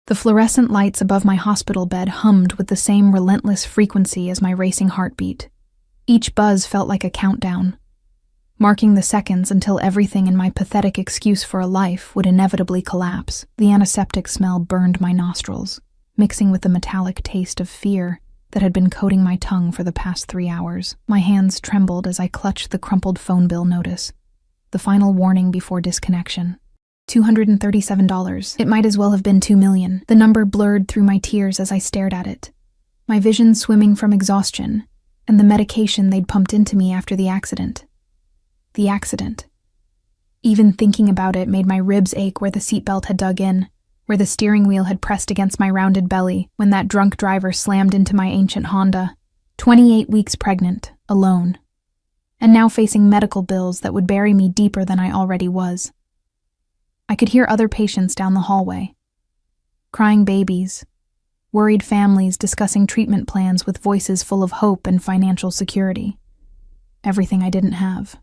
The fluorescent lights above my hospital bed hummed with the same relentless frequency as my racing heartbeat. Each buzz felt like a countdown, marking the seconds until everything in my pathetic excuse for a life would inevitably collapse. The antiseptic smell burned my nostrils, mixing with the metallic taste of fear that had been coating my tongue for the past 3 hours. My hands trembled as I clutched the crumpled phone bill notice, the final warning before disconnection. $237. It might as well have been $2 million. The number blurred through my tears as I stared at it, my vision swimming from exhaustion and the medication they'd pumped into me after the accident. The accident. Even thinking about it made my ribs ache where the seatbelt had dug in, where the steering wheel had pressed against my rounded belly when that drunk driver slammed into my ancient Honda. 28 weeks pregnant, alone, and now facing medical bills that would bury me deeper than I already was. I could hear other patients down the hallway, crying babies, worried families discussing treatment plans with voices full of hope and financial security. Everything I didn't have.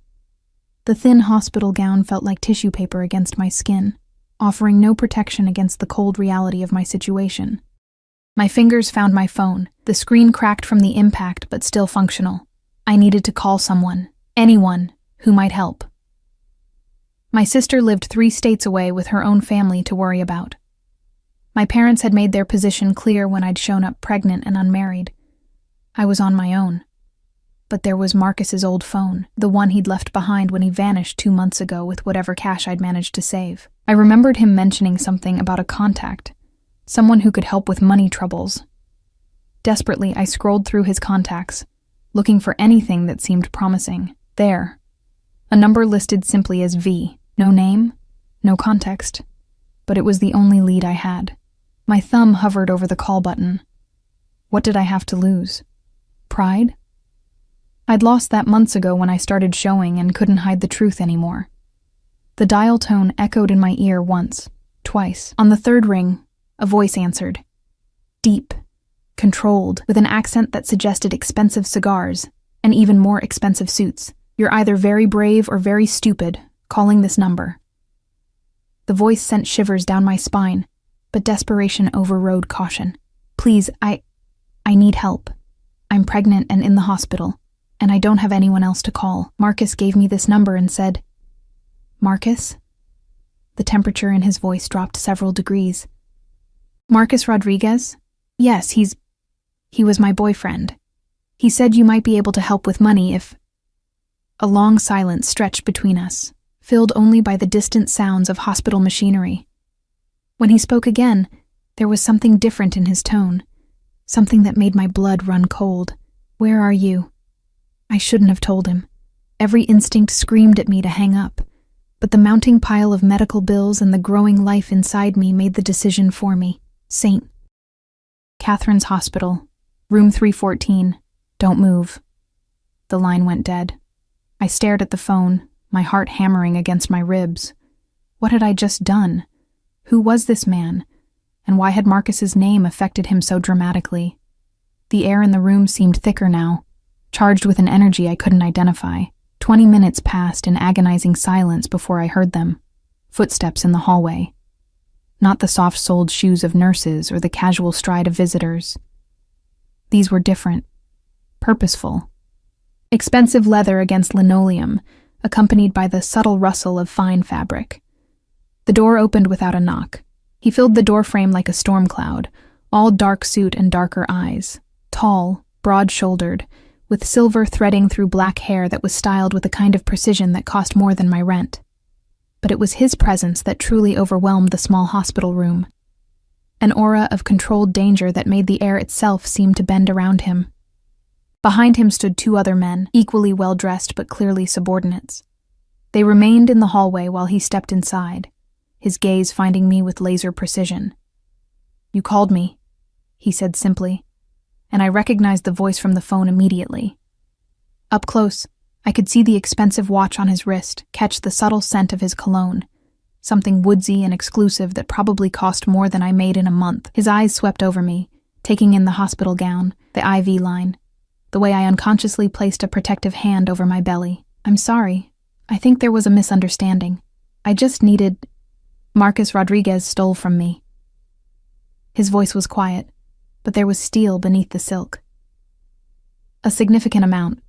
The thin hospital gown felt like tissue paper against my skin, offering no protection against the cold reality of my situation. My fingers found my phone, the screen cracked from the impact but still functional. I needed to call someone, anyone, who might help. My sister lived 3 states away with her own family to worry about. My parents had made their position clear when I'd shown up pregnant and unmarried. I was on my own. But there was Marcus's old phone, the one he'd left behind when he vanished 2 months ago with whatever cash I'd managed to save. I remembered him mentioning something about a contact, someone who could help with money troubles. Desperately, I scrolled through his contacts, looking for anything that seemed promising. There. A number listed simply as V. No name, no context. But it was the only lead I had. My thumb hovered over the call button. What did I have to lose? Pride? I'd lost that months ago when I started showing and couldn't hide the truth anymore. The dial tone echoed in my ear once, twice. On the 3rd ring, a voice answered. Deep, controlled, with an accent that suggested expensive cigars and even more expensive suits. You're either very brave or very stupid, calling this number. The voice sent shivers down my spine, but desperation overrode caution. Please, I need help. I'm pregnant and in the hospital, and I don't have anyone else to call. Marcus gave me this number and said, Marcus? The temperature in his voice dropped several degrees. Marcus Rodriguez? Yes, he was my boyfriend. He said you might be able to help with money if... A long silence stretched between us, filled only by the distant sounds of hospital machinery. When he spoke again, there was something different in his tone, something that made my blood run cold. Where are you? I shouldn't have told him. Every instinct screamed at me to hang up, but the mounting pile of medical bills and the growing life inside me made the decision for me. St. Catherine's Hospital, room 314. Don't move. The line went dead. I stared at the phone, my heart hammering against my ribs. What had I just done? Who was this man? And why had Marcus's name affected him so dramatically? The air in the room seemed thicker now, charged with an energy I couldn't identify. 20 minutes passed in agonizing silence before I heard them. Footsteps in the hallway. Not the soft-soled shoes of nurses or the casual stride of visitors. These were different. Purposeful. Expensive leather against linoleum, accompanied by the subtle rustle of fine fabric. The door opened without a knock. He filled the doorframe like a storm cloud, all dark suit and darker eyes. Tall, broad-shouldered, with silver threading through black hair that was styled with a kind of precision that cost more than my rent. But it was his presence that truly overwhelmed the small hospital room. An aura of controlled danger that made the air itself seem to bend around him. Behind him stood 2 other men, equally well-dressed but clearly subordinates. They remained in the hallway while he stepped inside, his gaze finding me with laser precision. You called me, he said simply, and I recognized the voice from the phone immediately. Up close, I could see the expensive watch on his wrist, catch the subtle scent of his cologne, something woodsy and exclusive that probably cost more than I made in a month. His eyes swept over me, taking in the hospital gown, the IV line, the way I unconsciously placed a protective hand over my belly. I'm sorry. I think there was a misunderstanding. I just needed... Marcus Rodriguez stole from me. His voice was quiet, but there was steel beneath the silk. A significant amount.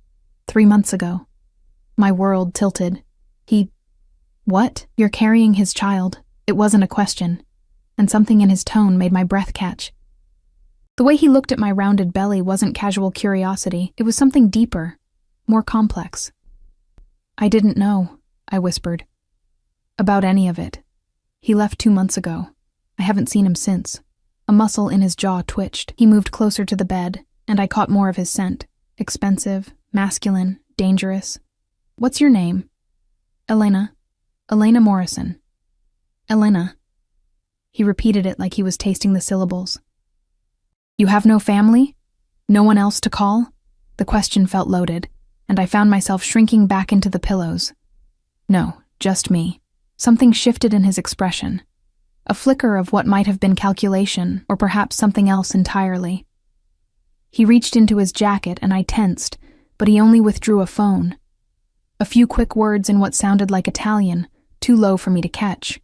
3 months ago. My world tilted. What? You're carrying his child. It wasn't a question, and something in his tone made my breath catch. The way he looked at my rounded belly wasn't casual curiosity. It was something deeper, more complex. I didn't know, I whispered. About any of it. He left 2 months ago. I haven't seen him since. A muscle in his jaw twitched. He moved closer to the bed, and I caught more of his scent. Expensive, masculine, dangerous. What's your name? Elena. Elena Morrison. Elena. He repeated it like he was tasting the syllables. You have no family? No one else to call? The question felt loaded, and I found myself shrinking back into the pillows. No, just me. Something shifted in his expression. A flicker of what might have been calculation, or perhaps something else entirely. He reached into his jacket and I tensed, but he only withdrew a phone. A few quick words in what sounded like Italian, too low for me to catch.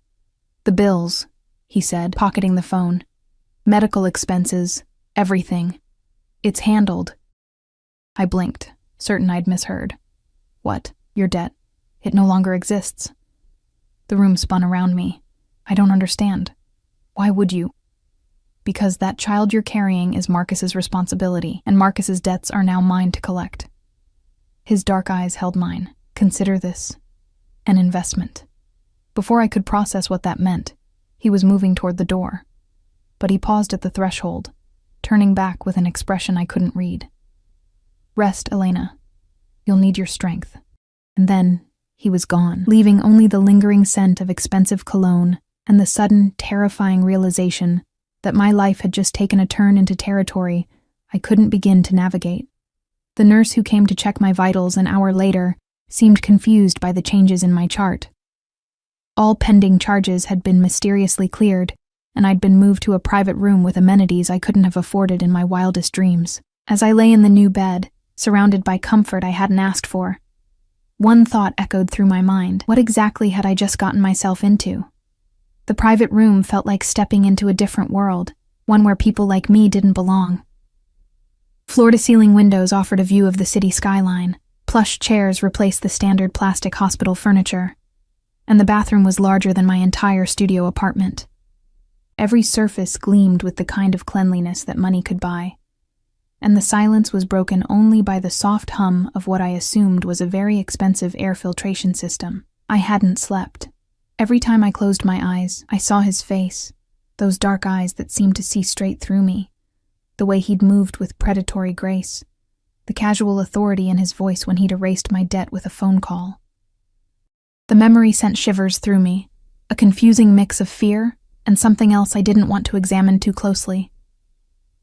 The bills, he said, pocketing the phone. Medical expenses, everything. It's handled. I blinked, certain I'd misheard. What? Your debt? It no longer exists. The room spun around me. I don't understand. Why would you? Because that child you're carrying is Marcus's responsibility, and Marcus's debts are now mine to collect. His dark eyes held mine. Consider this an investment. Before I could process what that meant, he was moving toward the door. But he paused at the threshold, turning back with an expression I couldn't read. Rest, Elena. You'll need your strength. And then he was gone, leaving only the lingering scent of expensive cologne and the sudden, terrifying realization that my life had just taken a turn into territory I couldn't begin to navigate. The nurse who came to check my vitals an hour later seemed confused by the changes in my chart. All pending charges had been mysteriously cleared, and I'd been moved to a private room with amenities I couldn't have afforded in my wildest dreams. As I lay in the new bed, surrounded by comfort I hadn't asked for, one thought echoed through my mind. What exactly had I just gotten myself into? The private room felt like stepping into a different world, one where people like me didn't belong. Floor-to-ceiling windows offered a view of the city skyline. Plush chairs replaced the standard plastic hospital furniture, and the bathroom was larger than my entire studio apartment. Every surface gleamed with the kind of cleanliness that money could buy, and the silence was broken only by the soft hum of what I assumed was a very expensive air filtration system. I hadn't slept. Every time I closed my eyes, I saw his face, those dark eyes that seemed to see straight through me, the way he'd moved with predatory grace, the casual authority in his voice when he'd erased my debt with a phone call. The memory sent shivers through me, a confusing mix of fear and something else I didn't want to examine too closely.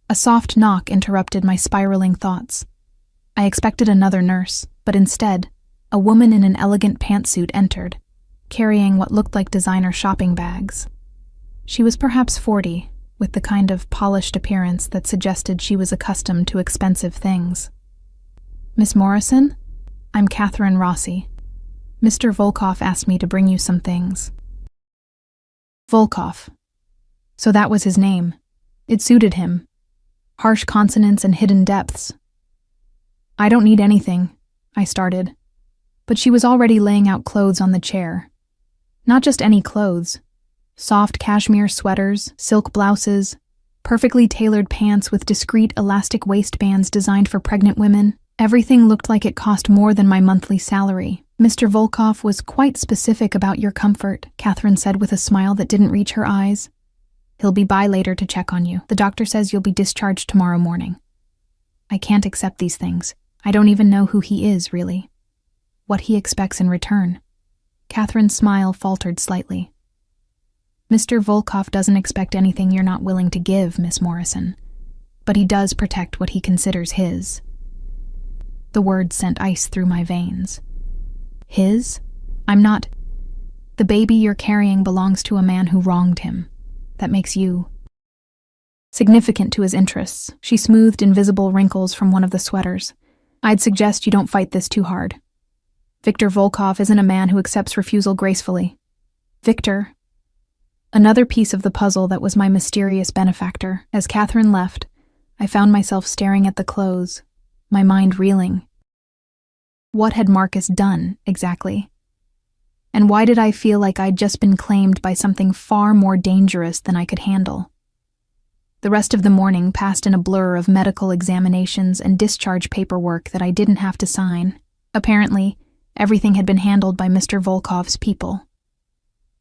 A soft knock interrupted my spiraling thoughts. I expected another nurse, but instead, a woman in an elegant pantsuit entered, carrying what looked like designer shopping bags. She was perhaps 40, with the kind of polished appearance that suggested she was accustomed to expensive things. Miss Morrison? I'm Catherine Rossi. Mr. Volkov asked me to bring you some things. Volkov. So that was his name. It suited him. Harsh consonants and hidden depths. I don't need anything, I started. But she was already laying out clothes on the chair. Not just any clothes. Soft cashmere sweaters, silk blouses, perfectly tailored pants with discreet elastic waistbands designed for pregnant women. Everything looked like it cost more than my monthly salary. Mr. Volkov was quite specific about your comfort, Catherine said with a smile that didn't reach her eyes. He'll be by later to check on you. The doctor says you'll be discharged tomorrow morning. I can't accept these things. I don't even know who he is, really. What he expects in return. Catherine's smile faltered slightly. Mr. Volkov doesn't expect anything you're not willing to give, Miss Morrison. But he does protect what he considers his. The words sent ice through my veins. His? I'm not. The baby you're carrying belongs to a man who wronged him. That makes you significant to his interests. She smoothed invisible wrinkles from one of the sweaters. I'd suggest you don't fight this too hard. Viktor Volkov isn't a man who accepts refusal gracefully. Viktor. Another piece of the puzzle that was my mysterious benefactor. As Catherine left, I found myself staring at the clothes, my mind reeling. What had Marcus done, exactly? And why did I feel like I'd just been claimed by something far more dangerous than I could handle? The rest of the morning passed in a blur of medical examinations and discharge paperwork that I didn't have to sign. Apparently, everything had been handled by Mr. Volkov's people.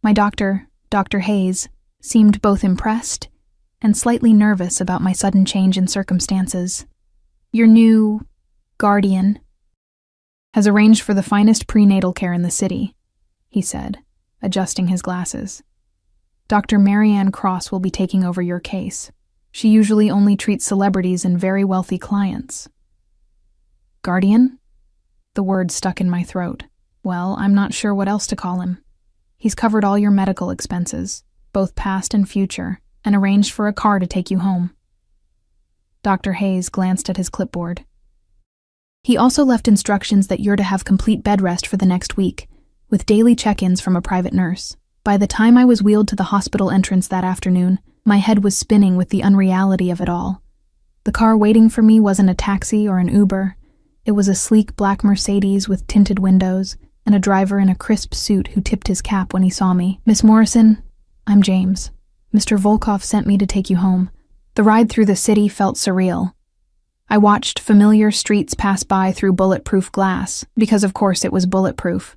My doctor, Dr. Hayes, seemed both impressed and slightly nervous about my sudden change in circumstances. Your new guardian has arranged for the finest prenatal care in the city, he said, adjusting his glasses. Dr. Marianne Cross will be taking over your case. She usually only treats celebrities and very wealthy clients. Guardian? The word stuck in my throat. Well, I'm not sure what else to call him. He's covered all your medical expenses, both past and future, and arranged for a car to take you home. Dr. Hayes glanced at his clipboard. He also left instructions that you're to have complete bed rest for the next week, with daily check-ins from a private nurse. By the time I was wheeled to the hospital entrance that afternoon, my head was spinning with the unreality of it all. The car waiting for me wasn't a taxi or an Uber. It was a sleek black Mercedes with tinted windows and a driver in a crisp suit who tipped his cap when he saw me. Miss Morrison, I'm James. Mr. Volkov sent me to take you home. The ride through the city felt surreal. I watched familiar streets pass by through bulletproof glass, because of course it was bulletproof,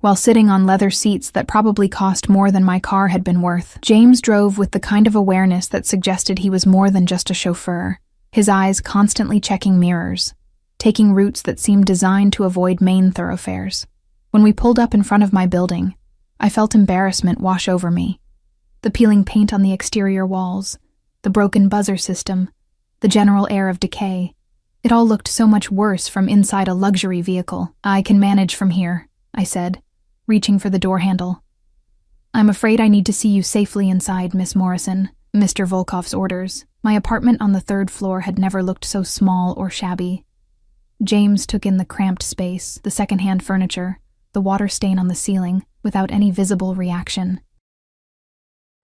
while sitting on leather seats that probably cost more than my car had been worth. James drove with the kind of awareness that suggested he was more than just a chauffeur, his eyes constantly checking mirrors, taking routes that seemed designed to avoid main thoroughfares. When we pulled up in front of my building, I felt embarrassment wash over me. The peeling paint on the exterior walls, the broken buzzer system, the general air of decay. It all looked so much worse from inside a luxury vehicle. I can manage from here, I said, reaching for the door handle. I'm afraid I need to see you safely inside, Miss Morrison, Mr. Volkov's orders. My apartment on the 3rd floor had never looked so small or shabby. James took in the cramped space, the second-hand furniture, the water stain on the ceiling, without any visible reaction.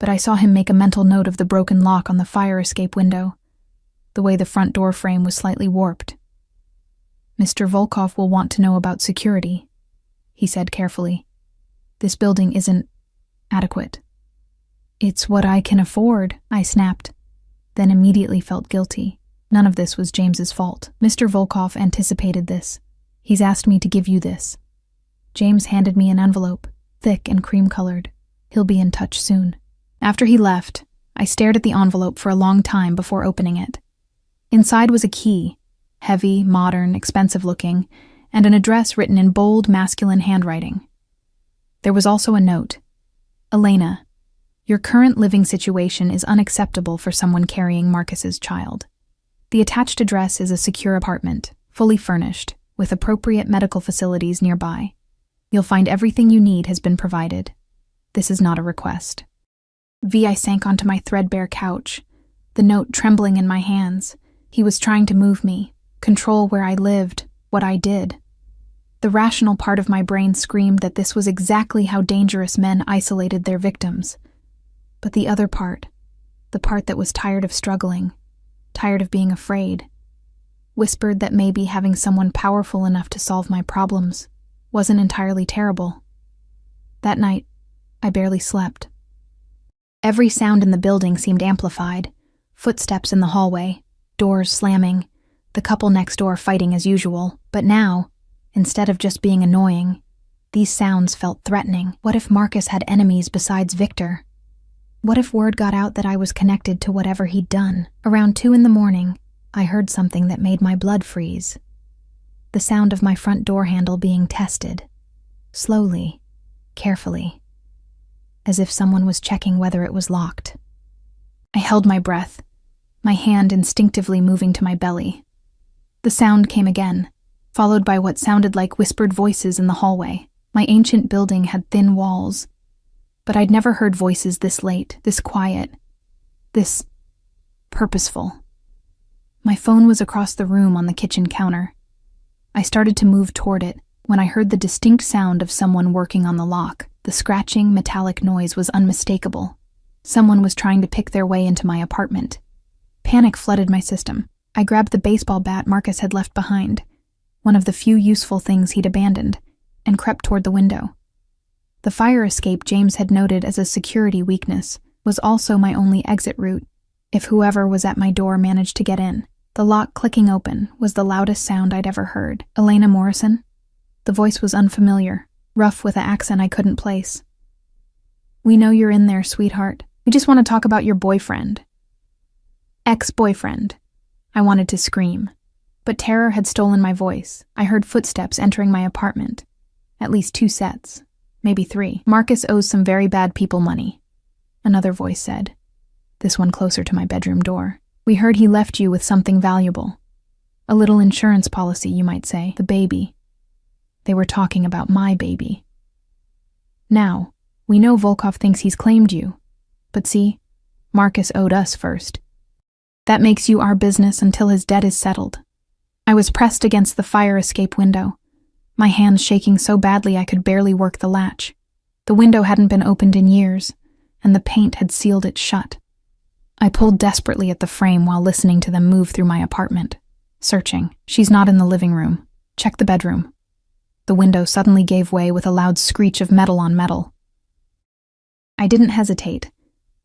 But I saw him make a mental note of the broken lock on the fire escape window, the way the front door frame was slightly warped. Mr. Volkov will want to know about security, he said carefully. This building isn't adequate. It's what I can afford, I snapped, then immediately felt guilty. None of this was James's fault. Mr. Volkov anticipated this. He's asked me to give you this. James handed me an envelope, thick and cream-colored. He'll be in touch soon. After he left, I stared at the envelope for a long time before opening it. Inside was a key, heavy, modern, expensive-looking, and an address written in bold, masculine handwriting. There was also a note. Elena, your current living situation is unacceptable for someone carrying Marcus's child. The attached address is a secure apartment, fully furnished, with appropriate medical facilities nearby. You'll find everything you need has been provided. This is not a request. I sank onto my threadbare couch, the note trembling in my hands. He was trying to move me, control where I lived, what I did. The rational part of my brain screamed that this was exactly how dangerous men isolated their victims. But the other part, the part that was tired of struggling, tired of being afraid, whispered that maybe having someone powerful enough to solve my problems wasn't entirely terrible. That night, I barely slept. Every sound in the building seemed amplified. Footsteps in the hallway, doors slamming, the couple next door fighting as usual. But now, instead of just being annoying, these sounds felt threatening. What if Marcus had enemies besides Victor? What if word got out that I was connected to whatever he'd done? Around 2 a.m, I heard something that made my blood freeze. The sound of my front door handle being tested. Slowly, carefully, as if someone was checking whether it was locked. I held my breath, my hand instinctively moving to my belly. The sound came again, followed by what sounded like whispered voices in the hallway. My ancient building had thin walls, but I'd never heard voices this late, this quiet, this purposeful. My phone was across the room on the kitchen counter. I started to move toward it when I heard the distinct sound of someone working on the lock. The scratching, metallic noise was unmistakable. Someone was trying to pick their way into my apartment. Panic flooded my system. I grabbed the baseball bat Marcus had left behind, one of the few useful things he'd abandoned, and crept toward the window. The fire escape James had noted as a security weakness was also my only exit route, if whoever was at my door managed to get in. The lock clicking open was the loudest sound I'd ever heard. Elena Morrison? The voice was unfamiliar, rough with an accent I couldn't place. "We know you're in there, sweetheart. We just want to talk about your boyfriend." Ex-boyfriend. I wanted to scream, but terror had stolen my voice. I heard footsteps entering my apartment. At least 2 sets, maybe 3. "Marcus owes some very bad people money," another voice said, this one closer to my bedroom door. "We heard he left you with something valuable. A little insurance policy, you might say. The baby." They were talking about my baby. "Now, we know Volkov thinks he's claimed you. But see, Marcus owed us first. That makes you our business until his debt is settled." I was pressed against the fire escape window, my hands shaking so badly I could barely work the latch. The window hadn't been opened in years, and the paint had sealed it shut. I pulled desperately at the frame while listening to them move through my apartment. Searching. "She's not in the living room. Check the bedroom." The window suddenly gave way with a loud screech of metal on metal. I didn't hesitate.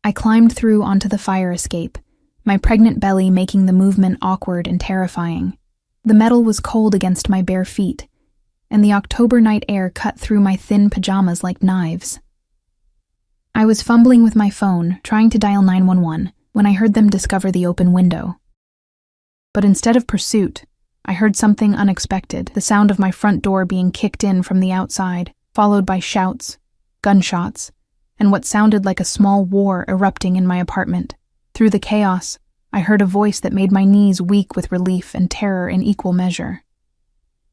I climbed through onto the fire escape, my pregnant belly making the movement awkward and terrifying. The metal was cold against my bare feet, and the October night air cut through my thin pajamas like knives. I was fumbling with my phone, trying to dial 911, when I heard them discover the open window. But instead of pursuit, I heard something unexpected, the sound of my front door being kicked in from the outside, followed by shouts, gunshots, and what sounded like a small war erupting in my apartment. Through the chaos, I heard a voice that made my knees weak with relief and terror in equal measure.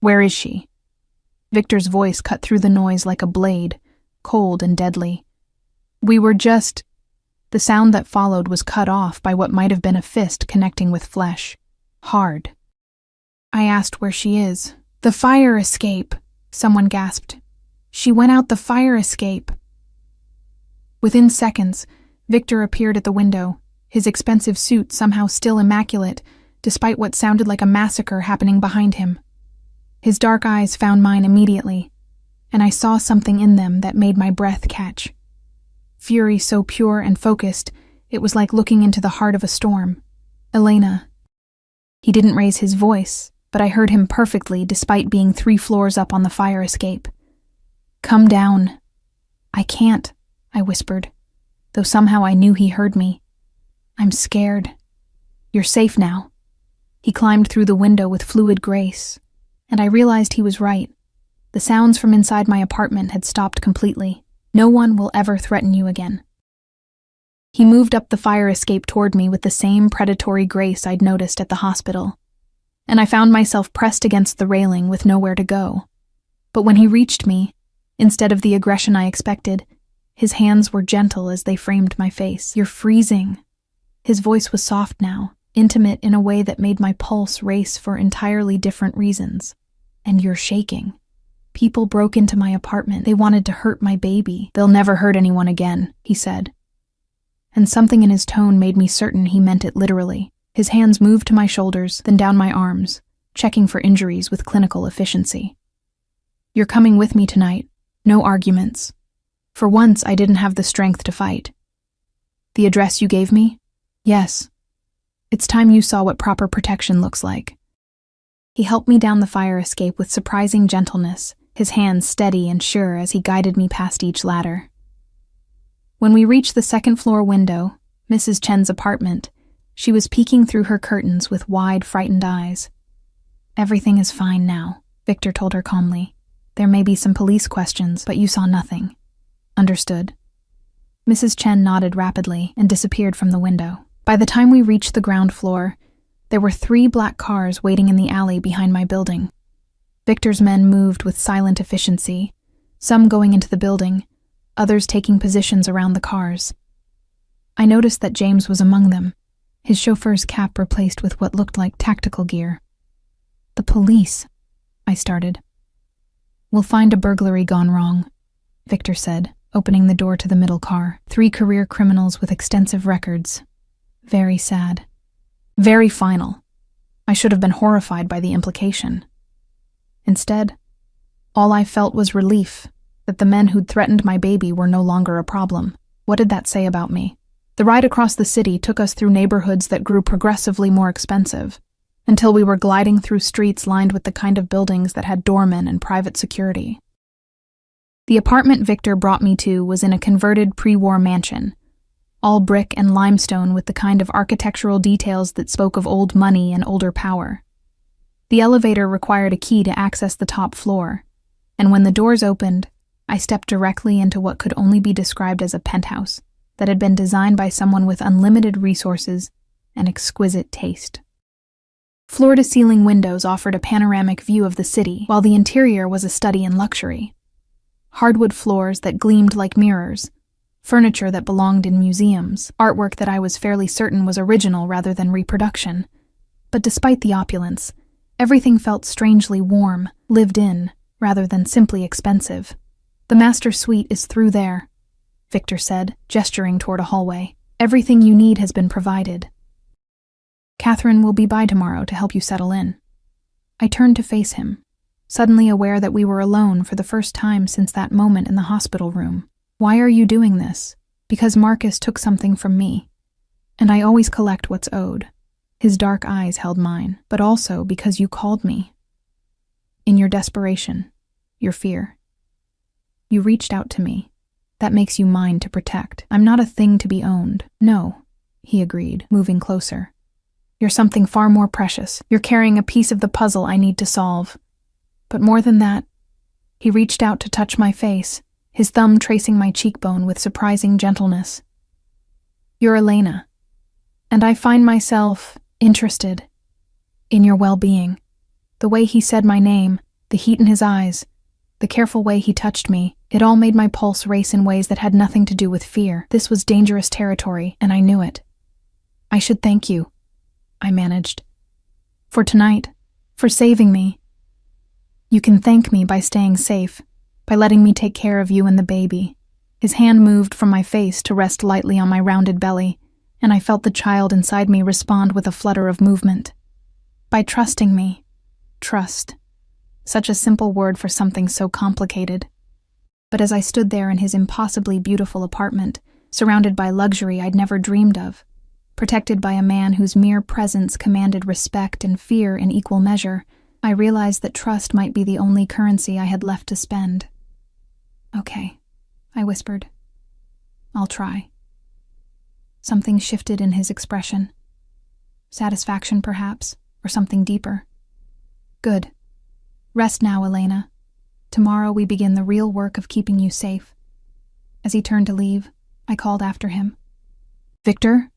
"Where is she?" Victor's voice cut through the noise like a blade, cold and deadly. "We were just—" The sound that followed was cut off by what might have been a fist connecting with flesh. Hard. I asked where she is. "The fire escape," someone gasped. "She went out the fire escape." Within seconds, Victor appeared at the window, his expensive suit somehow still immaculate, despite what sounded like a massacre happening behind him. His dark eyes found mine immediately, and I saw something in them that made my breath catch. Fury so pure and focused, it was like looking into the heart of a storm. "Elena." He didn't raise his voice, but I heard him perfectly despite being 3 floors up on the fire escape. "Come down." "I can't," I whispered, though somehow I knew he heard me. "I'm scared." "You're safe now." He climbed through the window with fluid grace, and I realized he was right. The sounds from inside my apartment had stopped completely. No one will ever threaten you again. He moved up the fire escape toward me with the same predatory grace I'd noticed at the hospital, and I found myself pressed against the railing with nowhere to go. But when he reached me, instead of the aggression I expected, his hands were gentle as they framed my face. "You're freezing." His voice was soft now, intimate in a way that made my pulse race for entirely different reasons. "And you're shaking. People broke into my apartment. They wanted to hurt my baby." "They'll never hurt anyone again," he said. And something in his tone made me certain he meant it literally. His hands moved to my shoulders, then down my arms, checking for injuries with clinical efficiency. "You're coming with me tonight. No arguments." For once, I didn't have the strength to fight. "The address you gave me?" "Yes. It's time you saw what proper protection looks like." He helped me down the fire escape with surprising gentleness, his hands steady and sure as he guided me past each ladder. When we reached the second-floor window, Mrs. Chen's apartment, she was peeking through her curtains with wide, frightened eyes. "Everything is fine now," Victor told her calmly. "There may be some police questions, but you saw nothing." "Understood." Mrs. Chen nodded rapidly and disappeared from the window. By the time we reached the ground floor, there were 3 black cars waiting in the alley behind my building. Victor's men moved with silent efficiency, some going into the building, others taking positions around the cars. I noticed that James was among them, his chauffeur's cap replaced with what looked like tactical gear. "The police," I started. "We'll find a burglary gone wrong," Victor said, opening the door to the middle car. 3 career criminals with extensive records. Very sad. Very final. I should have been horrified by the implication. Instead, all I felt was relief that the men who'd threatened my baby were no longer a problem. What did that say about me? The ride across the city took us through neighborhoods that grew progressively more expensive, until we were gliding through streets lined with the kind of buildings that had doormen and private security. The apartment Victor brought me to was in a converted pre-war mansion, all brick and limestone with the kind of architectural details that spoke of old money and older power. The elevator required a key to access the top floor, and when the doors opened, I stepped directly into what could only be described as a penthouse that had been designed by someone with unlimited resources and exquisite taste. Floor-to-ceiling windows offered a panoramic view of the city, while the interior was a study in luxury. Hardwood floors that gleamed like mirrors, furniture that belonged in museums, artwork that I was fairly certain was original rather than reproduction. But despite the opulence, everything felt strangely warm, lived in, rather than simply expensive. "The master suite is through there," Victor said, gesturing toward a hallway. "Everything you need has been provided. Catherine will be by tomorrow to help you settle in." I turned to face him, suddenly aware that we were alone for the first time since that moment in the hospital room. "Why are you doing this?" "Because Marcus took something from me, and I always collect what's owed." His dark eyes held mine. "But also because you called me. In your desperation, your fear. You reached out to me. That makes you mine to protect. I'm not a thing to be owned." "No," he agreed, moving closer. "You're something far more precious. You're carrying a piece of the puzzle I need to solve. But more than that," he reached out to touch my face, his thumb tracing my cheekbone with surprising gentleness. "You're Elena, and I find myself interested in your well-being." The way he said my name, the heat in his eyes, the careful way he touched me, it all made my pulse race in ways that had nothing to do with fear. This was dangerous territory, and I knew it. "I should thank you," I managed. "For tonight, for saving me." "You can thank me by staying safe, by letting me take care of you and the baby." His hand moved from my face to rest lightly on my rounded belly, and I felt the child inside me respond with a flutter of movement. "By trusting me." Trust. Such a simple word for something so complicated. But as I stood there in his impossibly beautiful apartment, surrounded by luxury I'd never dreamed of, protected by a man whose mere presence commanded respect and fear in equal measure, I realized that trust might be the only currency I had left to spend. "Okay," I whispered. "I'll try." Something shifted in his expression. Satisfaction, perhaps, or something deeper. "Good. Rest now, Elena. Tomorrow we begin the real work of keeping you safe." As he turned to leave, I called after him. "Victor?"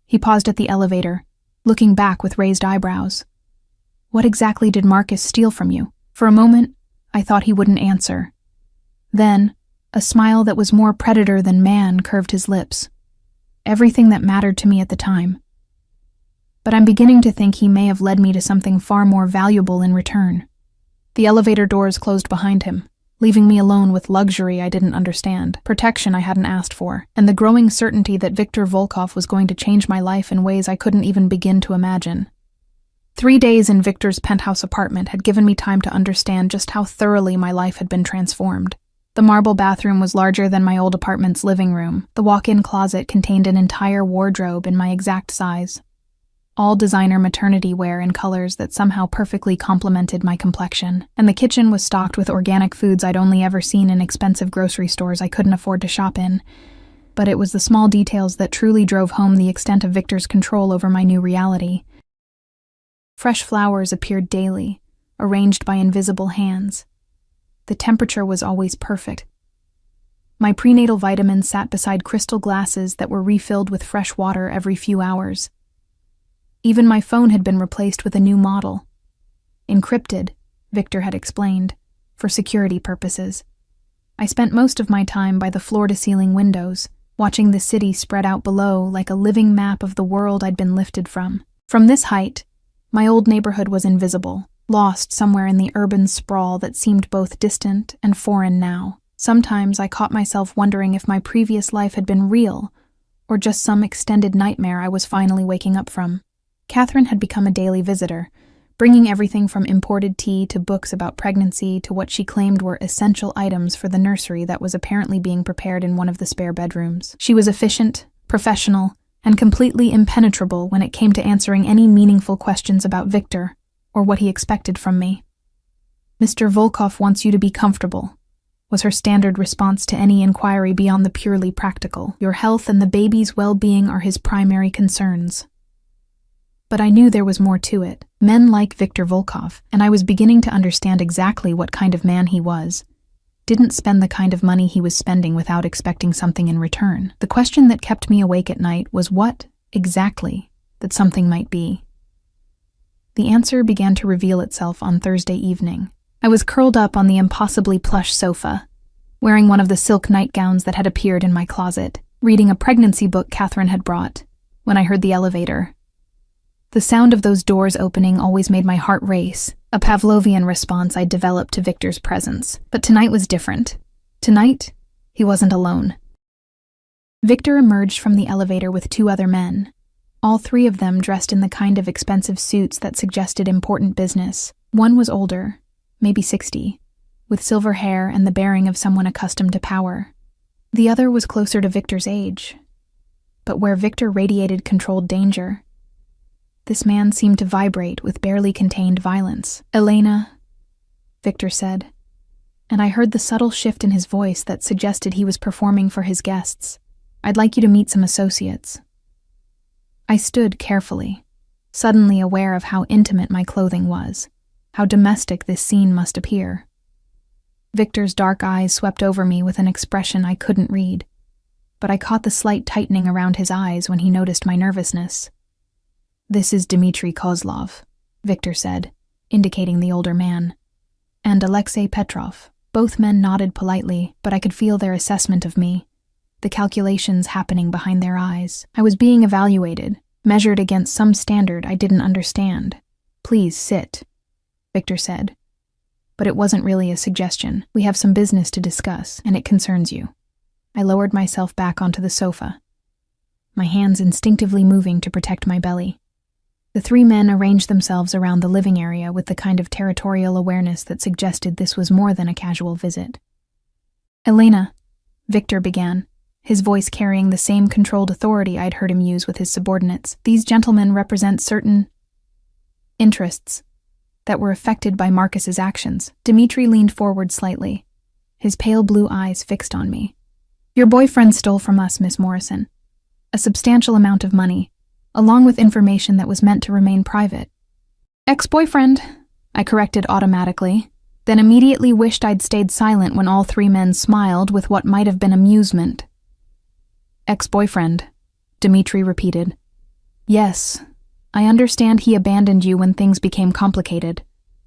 He paused at the elevator, looking back with raised eyebrows. "What exactly did Marcus steal from you?" For a moment, I thought he wouldn't answer. Then, a smile that was more predator than man curved his lips. "Everything that mattered to me at the time. But I'm beginning to think he may have led me to something far more valuable in return." The elevator doors closed behind him, leaving me alone with luxury I didn't understand, protection I hadn't asked for, and the growing certainty that Viktor Volkov was going to change my life in ways I couldn't even begin to imagine. 3 days in Viktor's penthouse apartment had given me time to understand just how thoroughly my life had been transformed. The marble bathroom was larger than my old apartment's living room. The walk-in closet contained an entire wardrobe in my exact size. All designer maternity wear in colors that somehow perfectly complemented my complexion, and the kitchen was stocked with organic foods I'd only ever seen in expensive grocery stores I couldn't afford to shop in. But it was the small details that truly drove home the extent of Viktor's control over my new reality. Fresh flowers appeared daily, arranged by invisible hands. The temperature was always perfect. My prenatal vitamins sat beside crystal glasses that were refilled with fresh water every few hours. Even my phone had been replaced with a new model. Encrypted, Viktor had explained, for security purposes. I spent most of my time by the floor-to-ceiling windows, watching the city spread out below like a living map of the world I'd been lifted from. From this height, my old neighborhood was invisible, lost somewhere in the urban sprawl that seemed both distant and foreign now. Sometimes I caught myself wondering if my previous life had been real, or just some extended nightmare I was finally waking up from. Catherine had become a daily visitor, bringing everything from imported tea to books about pregnancy to what she claimed were essential items for the nursery that was apparently being prepared in one of the spare bedrooms. She was efficient, professional, and completely impenetrable when it came to answering any meaningful questions about Victor or what he expected from me. "Mr. Volkov wants you to be comfortable," was her standard response to any inquiry beyond the purely practical. "Your health and the baby's well-being are his primary concerns." But I knew there was more to it. Men like Victor Volkov, and I was beginning to understand exactly what kind of man he was, didn't spend the kind of money he was spending without expecting something in return. The question that kept me awake at night was what, exactly, that something might be. The answer began to reveal itself on Thursday evening. I was curled up on the impossibly plush sofa, wearing one of the silk nightgowns that had appeared in my closet, reading a pregnancy book Catherine had brought, when I heard the elevator. The sound of those doors opening always made my heart race, a Pavlovian response I'd developed to Victor's presence. But tonight was different. Tonight, he wasn't alone. Victor emerged from the elevator with 2 other men, all 3 of them dressed in the kind of expensive suits that suggested important business. One was older, maybe 60, with silver hair and the bearing of someone accustomed to power. The other was closer to Victor's age, but where Victor radiated controlled danger, this man seemed to vibrate with barely contained violence. "Elena," Victor said, and I heard the subtle shift in his voice that suggested he was performing for his guests. "I'd like you to meet some associates." I stood carefully, suddenly aware of how intimate my clothing was, how domestic this scene must appear. Victor's dark eyes swept over me with an expression I couldn't read, but I caught the slight tightening around his eyes when he noticed my nervousness. "This is Dmitry Kozlov," Victor said, indicating the older man, "and Alexei Petrov." Both men nodded politely, but I could feel their assessment of me, the calculations happening behind their eyes. I was being evaluated, measured against some standard I didn't understand. "Please sit," Victor said. But it wasn't really a suggestion. "We have some business to discuss, and it concerns you." I lowered myself back onto the sofa, my hands instinctively moving to protect my belly. The 3 men arranged themselves around the living area with the kind of territorial awareness that suggested this was more than a casual visit. "Elena," Victor began, his voice carrying the same controlled authority I'd heard him use with his subordinates. "These gentlemen represent certain interests that were affected by Marcus's actions." Dmitry leaned forward slightly, his pale blue eyes fixed on me. "Your boyfriend stole from us, Miss Morrison. A substantial amount of money, along with information that was meant to remain private." "Ex-boyfriend," I corrected automatically, then immediately wished I'd stayed silent when all 3 men smiled with what might have been amusement. "Ex-boyfriend," Dmitry repeated. "Yes, I understand he abandoned you when things became complicated.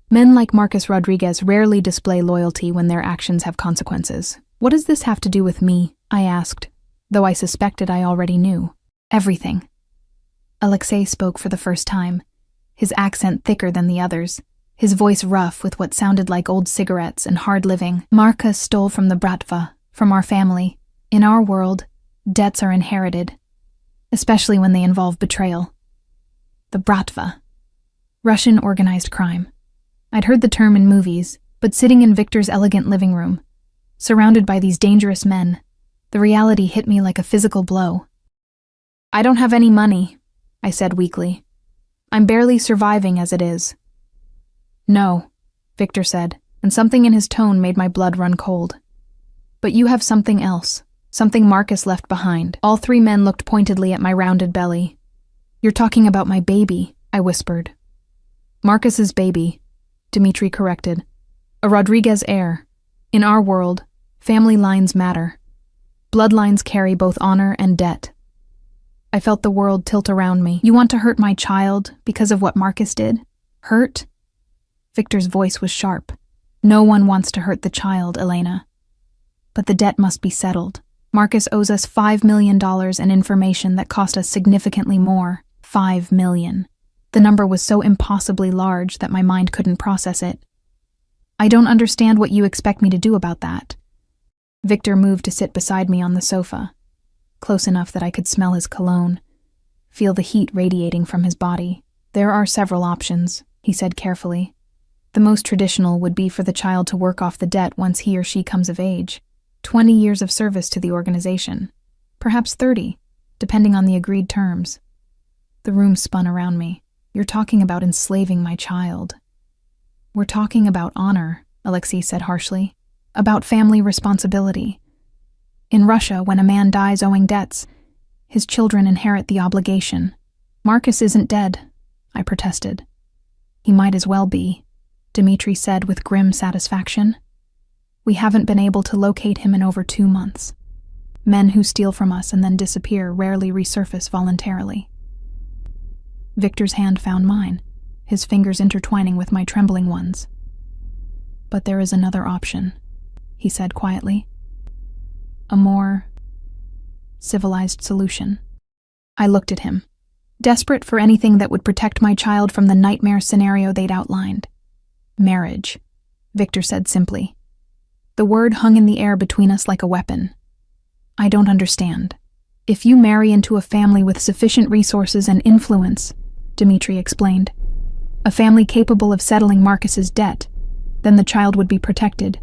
Men like Marcus Rodriguez rarely display loyalty when their actions have consequences." "What does this have to do with me?" I asked, though I suspected I already knew. "Everything." Alexei spoke for the first time, his accent thicker than the others, his voice rough with what sounded like old cigarettes and hard living. "Marcus stole from the Bratva, from our family. In our world, debts are inherited, especially when they involve betrayal." The Bratva. Russian organized crime. I'd heard the term in movies, but sitting in Victor's elegant living room, surrounded by these dangerous men, the reality hit me like a physical blow. "I don't have any money," I said weakly. "I'm barely surviving as it is." "No," Victor said, and something in his tone made my blood run cold. "But you have something else, something Marcus left behind." All 3 men looked pointedly at my rounded belly. "You're talking about my baby," I whispered. "Marcus's baby," Dmitry corrected. "A Rodriguez heir. In our world, family lines matter. Bloodlines carry both honor and debt." I felt the world tilt around me. "You want to hurt my child because of what Marcus did? Hurt?" Victor's voice was sharp. "No one wants to hurt the child, Elena. But the debt must be settled. Marcus owes us $5 million in information that cost us significantly more. $5 million. The number was so impossibly large that my mind couldn't process it. "I don't understand what you expect me to do about that." Victor moved to sit beside me on the sofa, close enough that I could smell his cologne, feel the heat radiating from his body. There are several options, he said carefully. The most traditional would be for the child to work off the debt once he or she comes of age. 20 years of service to the organization. Perhaps 30, depending on the agreed terms. The room spun around me. You're talking about enslaving my child. We're talking about honor, Alexei said harshly. About family responsibility. In Russia, when a man dies owing debts, his children inherit the obligation. Marcus isn't dead, I protested. He might as well be, Dmitri said with grim satisfaction. We haven't been able to locate him in over 2 months. Men who steal from us and then disappear rarely resurface voluntarily. Victor's hand found mine, his fingers intertwining with my trembling ones. But there is another option, he said quietly. A more civilized solution. I looked at him, desperate for anything that would protect my child from the nightmare scenario they'd outlined. Marriage, Victor said simply. The word hung in the air between us like a weapon. I don't understand. If you marry into a family with sufficient resources and influence, Dmitri explained, a family capable of settling Marcus's debt, then the child would be protected.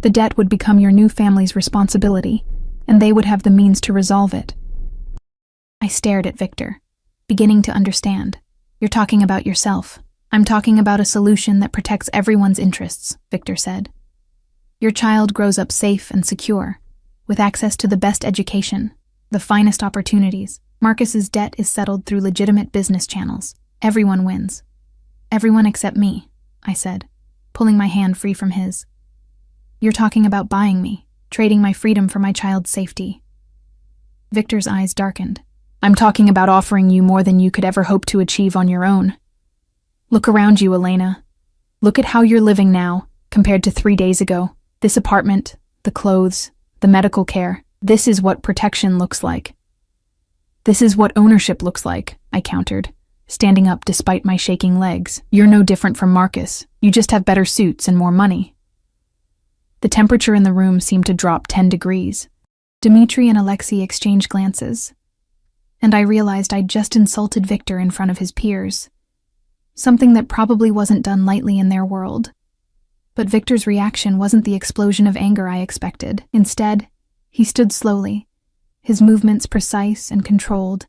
The debt would become your new family's responsibility, and they would have the means to resolve it. I stared at Victor, beginning to understand. You're talking about yourself. I'm talking about a solution that protects everyone's interests, Victor said. Your child grows up safe and secure, with access to the best education, the finest opportunities. Marcus's debt is settled through legitimate business channels. Everyone wins. Everyone except me, I said, pulling my hand free from his. You're talking about buying me, trading my freedom for my child's safety. Victor's eyes darkened. I'm talking about offering you more than you could ever hope to achieve on your own. Look around you, Elena. Look at how you're living now, compared to 3 days ago. This apartment, the clothes, the medical care. This is what protection looks like. This is what ownership looks like, I countered, standing up despite my shaking legs. You're no different from Marcus. You just have better suits and more money. The temperature in the room seemed to drop 10 degrees. Dmitri and Alexei exchanged glances, and I realized I'd just insulted Victor in front of his peers, something that probably wasn't done lightly in their world. But Victor's reaction wasn't the explosion of anger I expected. Instead, he stood slowly, his movements precise and controlled,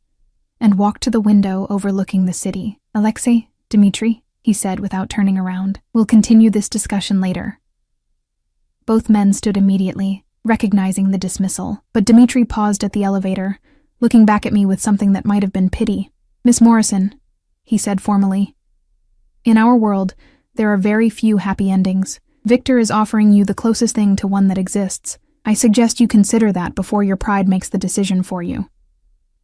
and walked to the window overlooking the city. Alexei, Dmitri, he said without turning around, we'll continue this discussion later. Both men stood immediately, recognizing the dismissal, but Dmitri paused at the elevator, looking back at me with something that might have been pity. Miss Morrison, he said formally. In our world, there are very few happy endings. Victor is offering you the closest thing to one that exists. I suggest you consider that before your pride makes the decision for you.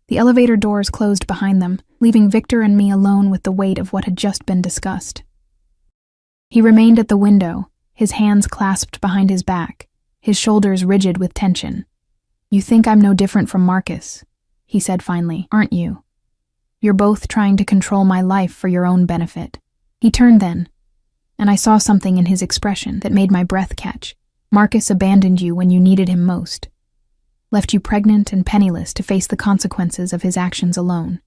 The elevator doors closed behind them, leaving Victor and me alone with the weight of what had just been discussed. He remained at the window, his hands clasped behind his back, his shoulders rigid with tension. You think I'm no different from Marcus, he said finally, aren't you? You're both trying to control my life for your own benefit. He turned then, and I saw something in his expression that made my breath catch. Marcus abandoned you when you needed him most, left you pregnant and penniless to face the consequences of his actions alone.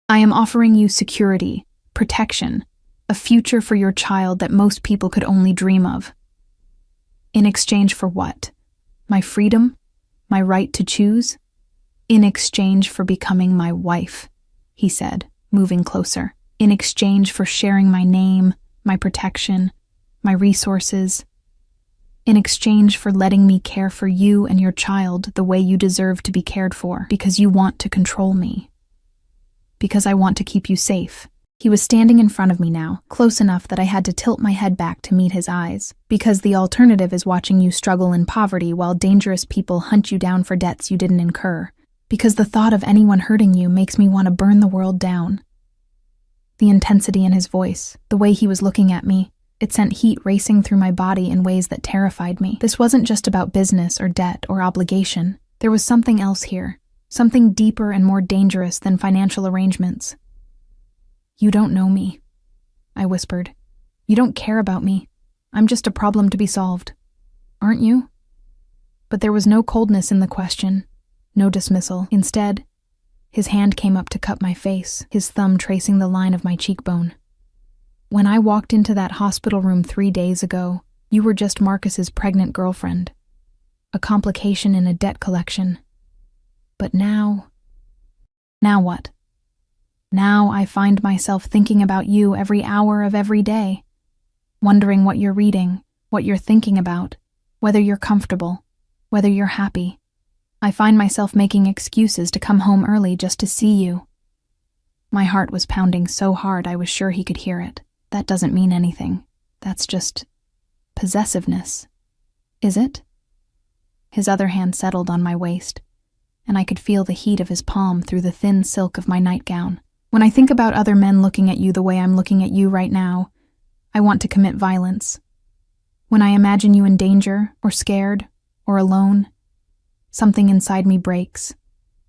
I am offering you security, protection, a future for your child that most people could only dream of. In exchange for what? My freedom? My right to choose? In exchange for becoming my wife, he said, moving closer. In exchange for sharing my name, my protection, my resources. In exchange for letting me care for you and your child the way you deserve to be cared for, because you want to control me. Because I want to keep you safe. He was standing in front of me now, close enough that I had to tilt my head back to meet his eyes. Because the alternative is watching you struggle in poverty while dangerous people hunt you down for debts you didn't incur. Because the thought of anyone hurting you makes me want to burn the world down. The intensity in his voice, the way he was looking at me, it sent heat racing through my body in ways that terrified me. This wasn't just about business or debt or obligation. There was something else here, something deeper and more dangerous than financial arrangements. You don't know me, I whispered. You don't care about me. I'm just a problem to be solved. Aren't you? But there was no coldness in the question, no dismissal. Instead, his hand came up to cup my face, his thumb tracing the line of my cheekbone. When I walked into that hospital room 3 days ago, you were just Marcus's pregnant girlfriend. A complication in a debt collection. But now what? Now I find myself thinking about you every hour of every day, wondering what you're reading, what you're thinking about, whether you're comfortable, whether you're happy. I find myself making excuses to come home early just to see you. My heart was pounding so hard I was sure he could hear it. That doesn't mean anything. That's just possessiveness. Is it? His other hand settled on my waist, and I could feel the heat of his palm through the thin silk of my nightgown. When I think about other men looking at you the way I'm looking at you right now, I want to commit violence. When I imagine you in danger, or scared, or alone, something inside me breaks.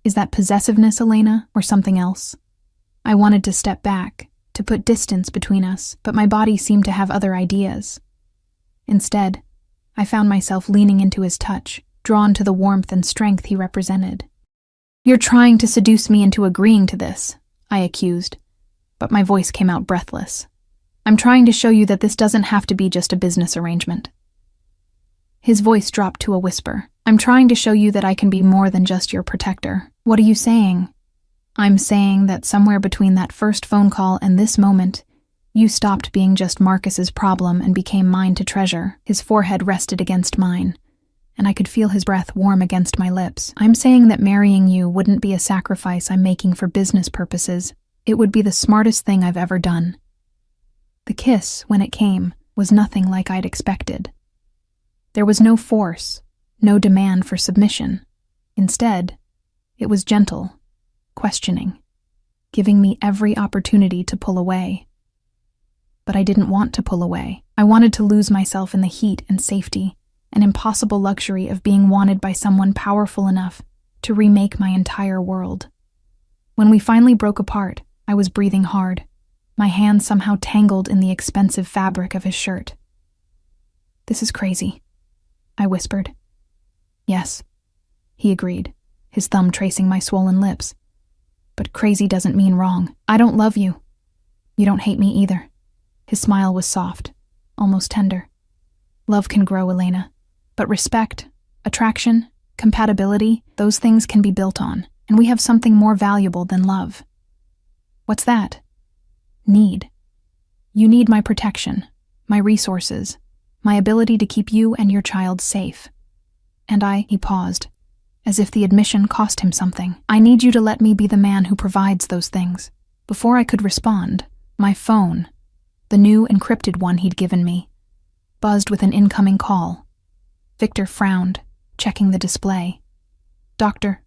Is that possessiveness, Elena, or something else? I wanted to step back, to put distance between us, but my body seemed to have other ideas. Instead, I found myself leaning into his touch, drawn to the warmth and strength he represented. "You're trying to seduce me into agreeing to this," I accused, but my voice came out breathless. "I'm trying to show you that this doesn't have to be just a business arrangement." His voice dropped to a whisper. "I'm trying to show you that I can be more than just your protector." "What are you saying?" "I'm saying that somewhere between that first phone call and this moment, you stopped being just Marcus's problem and became mine to treasure." His forehead rested against mine, and I could feel his breath warm against my lips. "I'm saying that marrying you wouldn't be a sacrifice I'm making for business purposes. It would be the smartest thing I've ever done." The kiss, when it came, was nothing like I'd expected. There was no force, no demand for submission. Instead, it was gentle, questioning, giving me every opportunity to pull away. But I didn't want to pull away. I wanted to lose myself in the heat and safety, an impossible luxury of being wanted by someone powerful enough to remake my entire world. When we finally broke apart, I was breathing hard, my hands somehow tangled in the expensive fabric of his shirt. "This is crazy," I whispered. "Yes," he agreed, his thumb tracing my swollen lips. "But crazy doesn't mean wrong. I don't love you. You don't hate me either." His smile was soft, almost tender. "Love can grow, Elena, but respect, attraction, compatibility, those things can be built on, and we have something more valuable than love." "What's that?" "Need. You need my protection, my resources, my ability to keep you and your child safe. And he paused, as if the admission cost him something. "I need you to let me be the man who provides those things." Before I could respond, my phone, the new encrypted one he'd given me, buzzed with an incoming call. Victor frowned, checking the display. "Dr.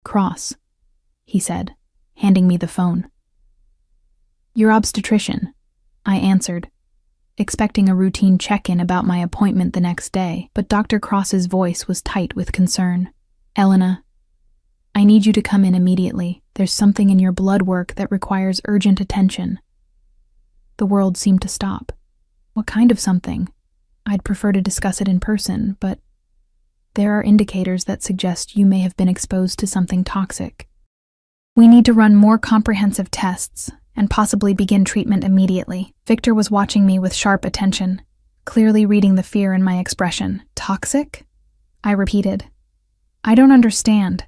Cross," he said, handing me the phone. "Your obstetrician," I answered, expecting a routine check-in about my appointment the next day, but Dr. Cross's voice was tight with concern. "Elena, I need you to come in immediately. There's something in your blood work that requires urgent attention." The world seemed to stop. "What kind of something?" "I'd prefer to discuss it in person, but there are indicators that suggest you may have been exposed to something toxic. We need to run more comprehensive tests and possibly begin treatment immediately." Victor was watching me with sharp attention, clearly reading the fear in my expression. "Toxic?" I repeated. "I don't understand.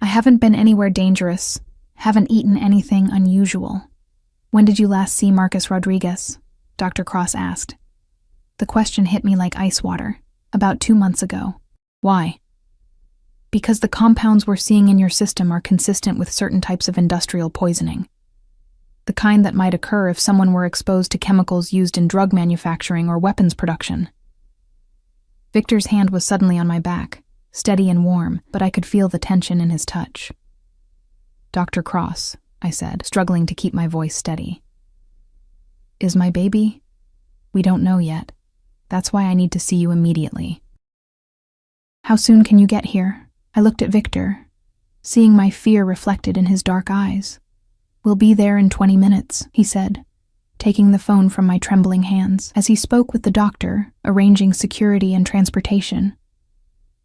I haven't been anywhere dangerous, haven't eaten anything unusual." "When did you last see Marcus Rodriguez?" Dr. Cross asked. The question hit me like ice water. "About 2 months ago." "Why?" "Because the compounds we're seeing in your system are consistent with certain types of industrial poisoning. The kind that might occur if someone were exposed to chemicals used in drug manufacturing or weapons production." Victor's hand was suddenly on my back, steady and warm, but I could feel the tension in his touch. "Dr. Cross," I said, struggling to keep my voice steady. "Is my baby? We don't know yet. That's why I need to see you immediately." "How soon can you get here?" I looked at Victor, seeing my fear reflected in his dark eyes. "We'll be there in 20 minutes, he said, taking the phone from my trembling hands. As he spoke with the doctor, arranging security and transportation,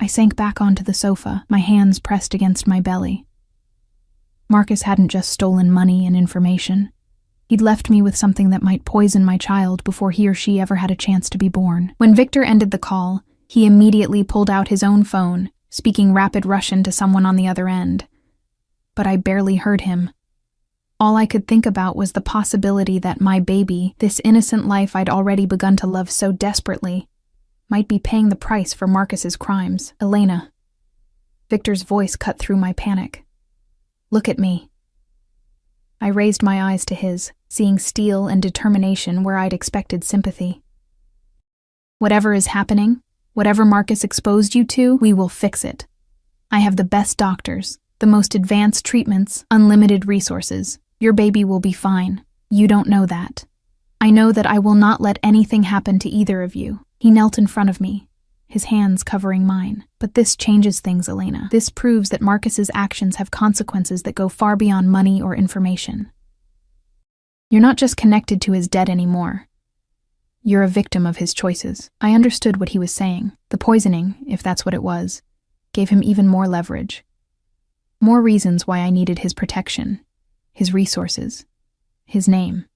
I sank back onto the sofa, my hands pressed against my belly. Marcus hadn't just stolen money and information. He'd left me with something that might poison my child before he or she ever had a chance to be born. When Victor ended the call, he immediately pulled out his own phone, speaking rapid Russian to someone on the other end. But I barely heard him. All I could think about was the possibility that my baby, this innocent life I'd already begun to love so desperately, might be paying the price for Marcus's crimes. Elena. Victor's voice cut through my panic. Look at me. I raised my eyes to his, seeing steel and determination where I'd expected sympathy. Whatever is happening, whatever Marcus exposed you to, we will fix it. I have the best doctors, the most advanced treatments, unlimited resources. Your baby will be fine. You don't know that. I know that I will not let anything happen to either of you. He knelt in front of me, his hands covering mine. But this changes things, Elena. This proves that Marcus's actions have consequences that go far beyond money or information. You're not just connected to his debt anymore. You're a victim of his choices. I understood what he was saying. The poisoning, if that's what it was, gave him even more leverage. More reasons why I needed his protection, his resources, his name.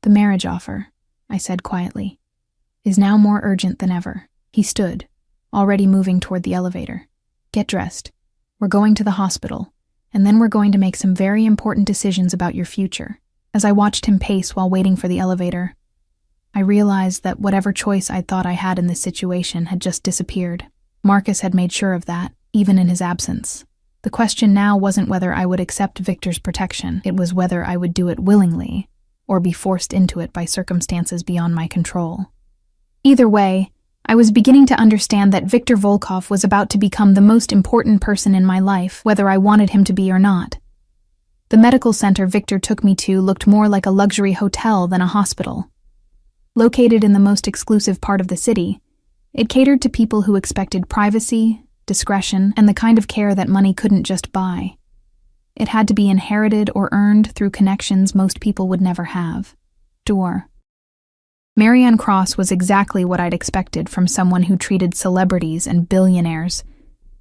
The marriage offer, I said quietly, is now more urgent than ever. He stood, already moving toward the elevator. Get dressed. We're going to the hospital, and then we're going to make some very important decisions about your future. As I watched him pace while waiting for the elevator, I realized that whatever choice I thought I had in this situation had just disappeared. Marcus had made sure of that, even in his absence. The question now wasn't whether I would accept Victor's protection, it was whether I would do it willingly, or be forced into it by circumstances beyond my control. Either way, I was beginning to understand that Viktor Volkov was about to become the most important person in my life, whether I wanted him to be or not. The medical center Victor took me to looked more like a luxury hotel than a hospital. Located in the most exclusive part of the city, it catered to people who expected privacy, discretion, and the kind of care that money couldn't just buy. It had to be inherited or earned through connections most people would never have. Door. Marianne Cross was exactly what I'd expected from someone who treated celebrities and billionaires.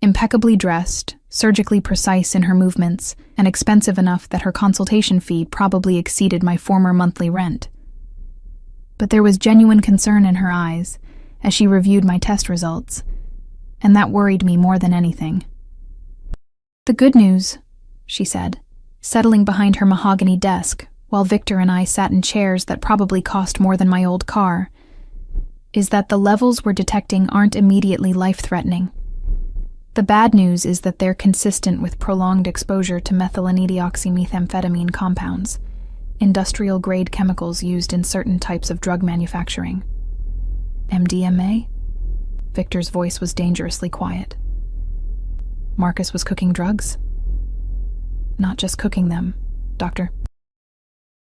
Impeccably dressed, surgically precise in her movements, and expensive enough that her consultation fee probably exceeded my former monthly rent. But there was genuine concern in her eyes as she reviewed my test results, and that worried me more than anything. The good news, she said, settling behind her mahogany desk, while Victor and I sat in chairs that probably cost more than my old car, is that the levels we're detecting aren't immediately life-threatening. The bad news is that they're consistent with prolonged exposure to methylene-deoxymethamphetamine compounds, industrial-grade chemicals used in certain types of drug manufacturing. MDMA? Victor's voice was dangerously quiet. Marcus was cooking drugs? Not just cooking them, Doctor.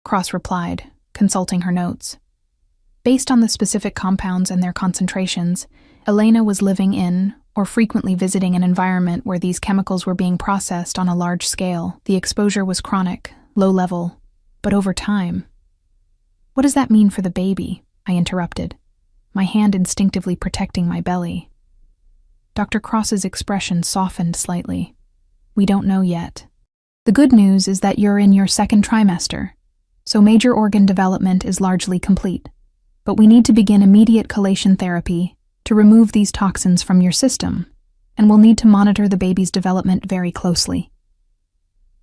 Cross replied, consulting her notes. Based on the specific compounds and their concentrations, Elena was living in, or frequently visiting an environment where these chemicals were being processed on a large scale. The exposure was chronic, low level, but over time. What does that mean for the baby? I interrupted, my hand instinctively protecting my belly. Dr. Cross's expression softened slightly. We don't know yet. The good news is that you're in your second trimester, so major organ development is largely complete. But we need to begin immediate chelation therapy to remove these toxins from your system, and we'll need to monitor the baby's development very closely.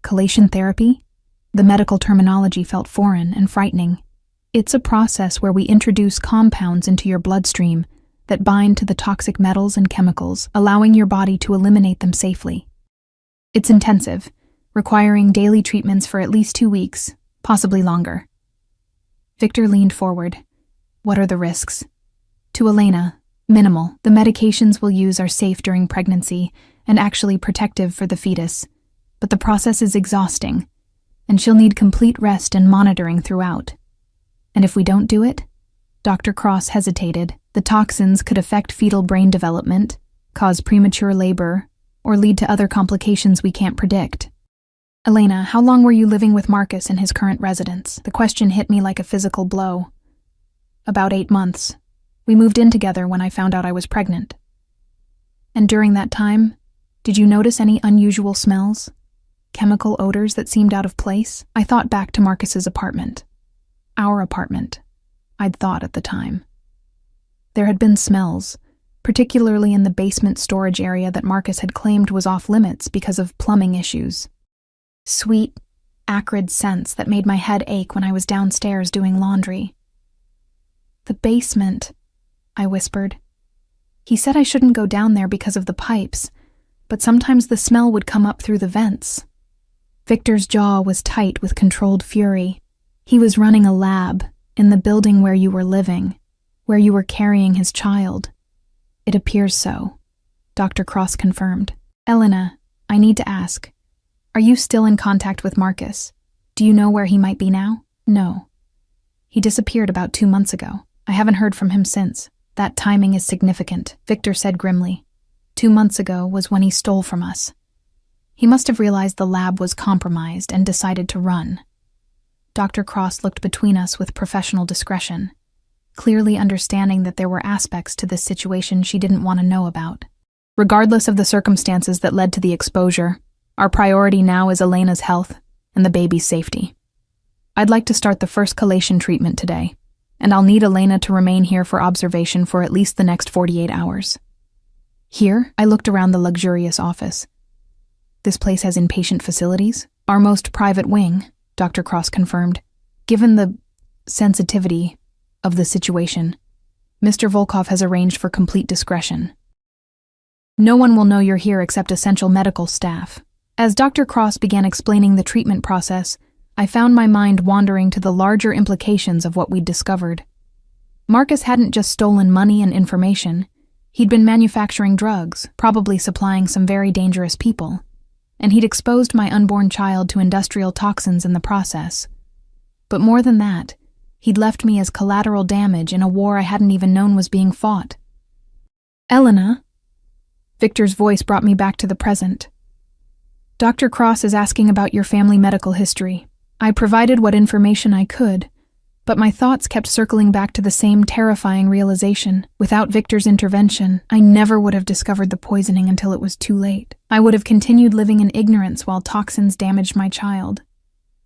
Chelation therapy? The medical terminology felt foreign and frightening. It's a process where we introduce compounds into your bloodstream that bind to the toxic metals and chemicals, allowing your body to eliminate them safely. It's intensive, requiring daily treatments for at least 2 weeks, possibly longer. Victor leaned forward. What are the risks? To Elena, minimal. The medications we'll use are safe during pregnancy and actually protective for the fetus, but the process is exhausting, and she'll need complete rest and monitoring throughout. And if we don't do it? Dr. Cross hesitated. The toxins could affect fetal brain development, cause premature labor, or lead to other complications we can't predict. Elena, how long were you living with Marcus in his current residence? The question hit me like a physical blow. About 8 months. We moved in together when I found out I was pregnant. And during that time, did you notice any unusual smells? Chemical odors that seemed out of place? I thought back to Marcus's apartment. Our apartment, I'd thought at the time. There had been smells, particularly in the basement storage area that Marcus had claimed was off limits because of plumbing issues. Sweet, acrid scents that made my head ache when I was downstairs doing laundry. The basement, I whispered. He said I shouldn't go down there because of the pipes, but sometimes the smell would come up through the vents. Victor's jaw was tight with controlled fury. He was running a lab in the building where you were living, where you were carrying his child. It appears so, Dr. Cross confirmed. Elena, I need to ask, are you still in contact with Marcus? Do you know where he might be now? No. He disappeared about 2 months ago. I haven't heard from him since. That timing is significant, Victor said grimly. 2 months ago was when he stole from us. He must have realized the lab was compromised and decided to run. Dr. Cross looked between us with professional discretion, clearly understanding that there were aspects to this situation she didn't want to know about. Regardless of the circumstances that led to the exposure, our priority now is Elena's health and the baby's safety. I'd like to start the first chelation treatment today, and I'll need Elena to remain here for observation for at least the next 48 hours. Here, I looked around the luxurious office. This place has inpatient facilities? Our most private wing, Dr. Cross confirmed. Given the sensitivity of the situation, Mr. Volkov has arranged for complete discretion. No one will know you're here except essential medical staff. As Dr. Cross began explaining the treatment process, I found my mind wandering to the larger implications of what we'd discovered. Marcus hadn't just stolen money and information. He'd been manufacturing drugs, probably supplying some very dangerous people. And he'd exposed my unborn child to industrial toxins in the process. But more than that, he'd left me as collateral damage in a war I hadn't even known was being fought. Elena? Victor's voice brought me back to the present. Dr. Cross is asking about your family medical history. I provided what information I could, but my thoughts kept circling back to the same terrifying realization. Without Victor's intervention, I never would have discovered the poisoning until it was too late. I would have continued living in ignorance while toxins damaged my child.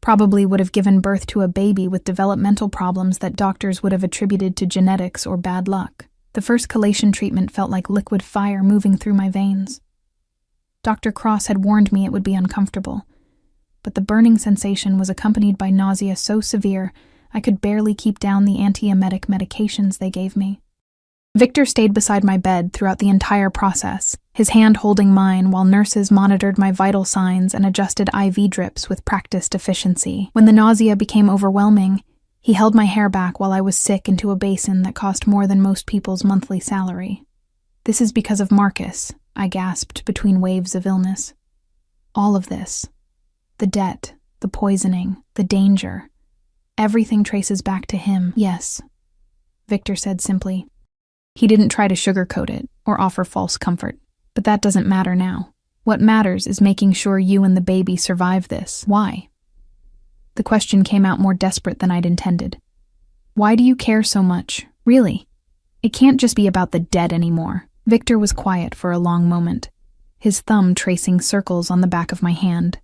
Probably would have given birth to a baby with developmental problems that doctors would have attributed to genetics or bad luck. The first chelation treatment felt like liquid fire moving through my veins. Dr. Cross had warned me it would be uncomfortable, but the burning sensation was accompanied by nausea so severe I could barely keep down the antiemetic medications they gave me. Victor stayed beside my bed throughout the entire process, his hand holding mine while nurses monitored my vital signs and adjusted IV drips with practiced efficiency. When the nausea became overwhelming, he held my hair back while I was sick into a basin that cost more than most people's monthly salary. This is because of Marcus, I gasped between waves of illness. All of this, the debt, the poisoning, the danger, everything traces back to him. Yes, Victor said simply. He didn't try to sugarcoat it or offer false comfort, but that doesn't matter now. What matters is making sure you and the baby survive this. Why? The question came out more desperate than I'd intended. Why do you care so much? Really? It can't just be about the dead anymore. Victor was quiet for a long moment, his thumb tracing circles on the back of my hand.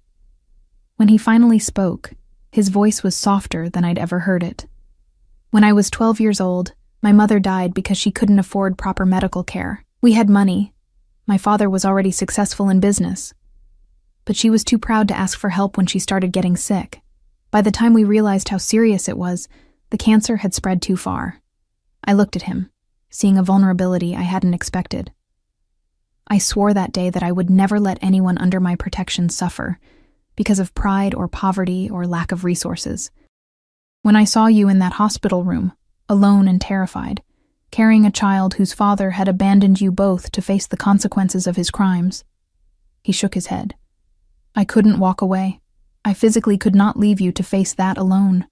When he finally spoke, his voice was softer than I'd ever heard it. When I was 12 years old, my mother died because she couldn't afford proper medical care. We had money. My father was already successful in business. But she was too proud to ask for help when she started getting sick. By the time we realized how serious it was, the cancer had spread too far. I looked at him, seeing a vulnerability I hadn't expected. I swore that day that I would never let anyone under my protection suffer, because of pride or poverty or lack of resources. When I saw you in that hospital room, alone and terrified, carrying a child whose father had abandoned you both to face the consequences of his crimes, he shook his head. I couldn't walk away. I physically could not leave you to face that alone.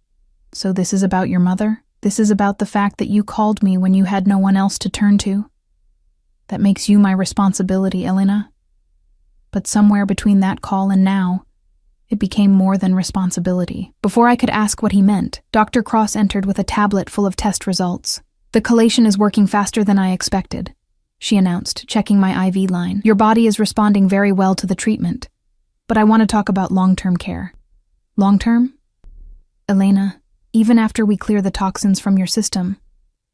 So this is about your mother? This is about the fact that you called me when you had no one else to turn to? That makes you my responsibility, Elena. But somewhere between that call and now, it became more than responsibility. Before I could ask what he meant, Dr. Cross entered with a tablet full of test results. The chelation is working faster than I expected. she announced, checking my IV line. Your body is responding very well to the treatment, but I want to talk about long-term care. Long-term? Elena, even after we clear the toxins from your system,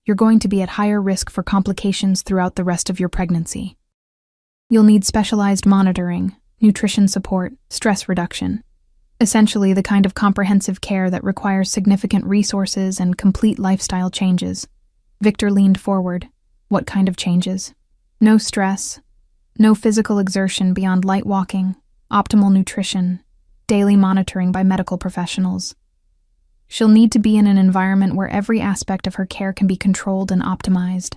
you're going to be at higher risk for complications throughout the rest of your pregnancy. You'll need specialized monitoring, nutrition support, stress reduction. Essentially the kind of comprehensive care that requires significant resources and complete lifestyle changes. Victor leaned forward. What kind of changes? No stress, no physical exertion beyond light walking, optimal nutrition, daily monitoring by medical professionals. She'll need to be in an environment where every aspect of her care can be controlled and optimized.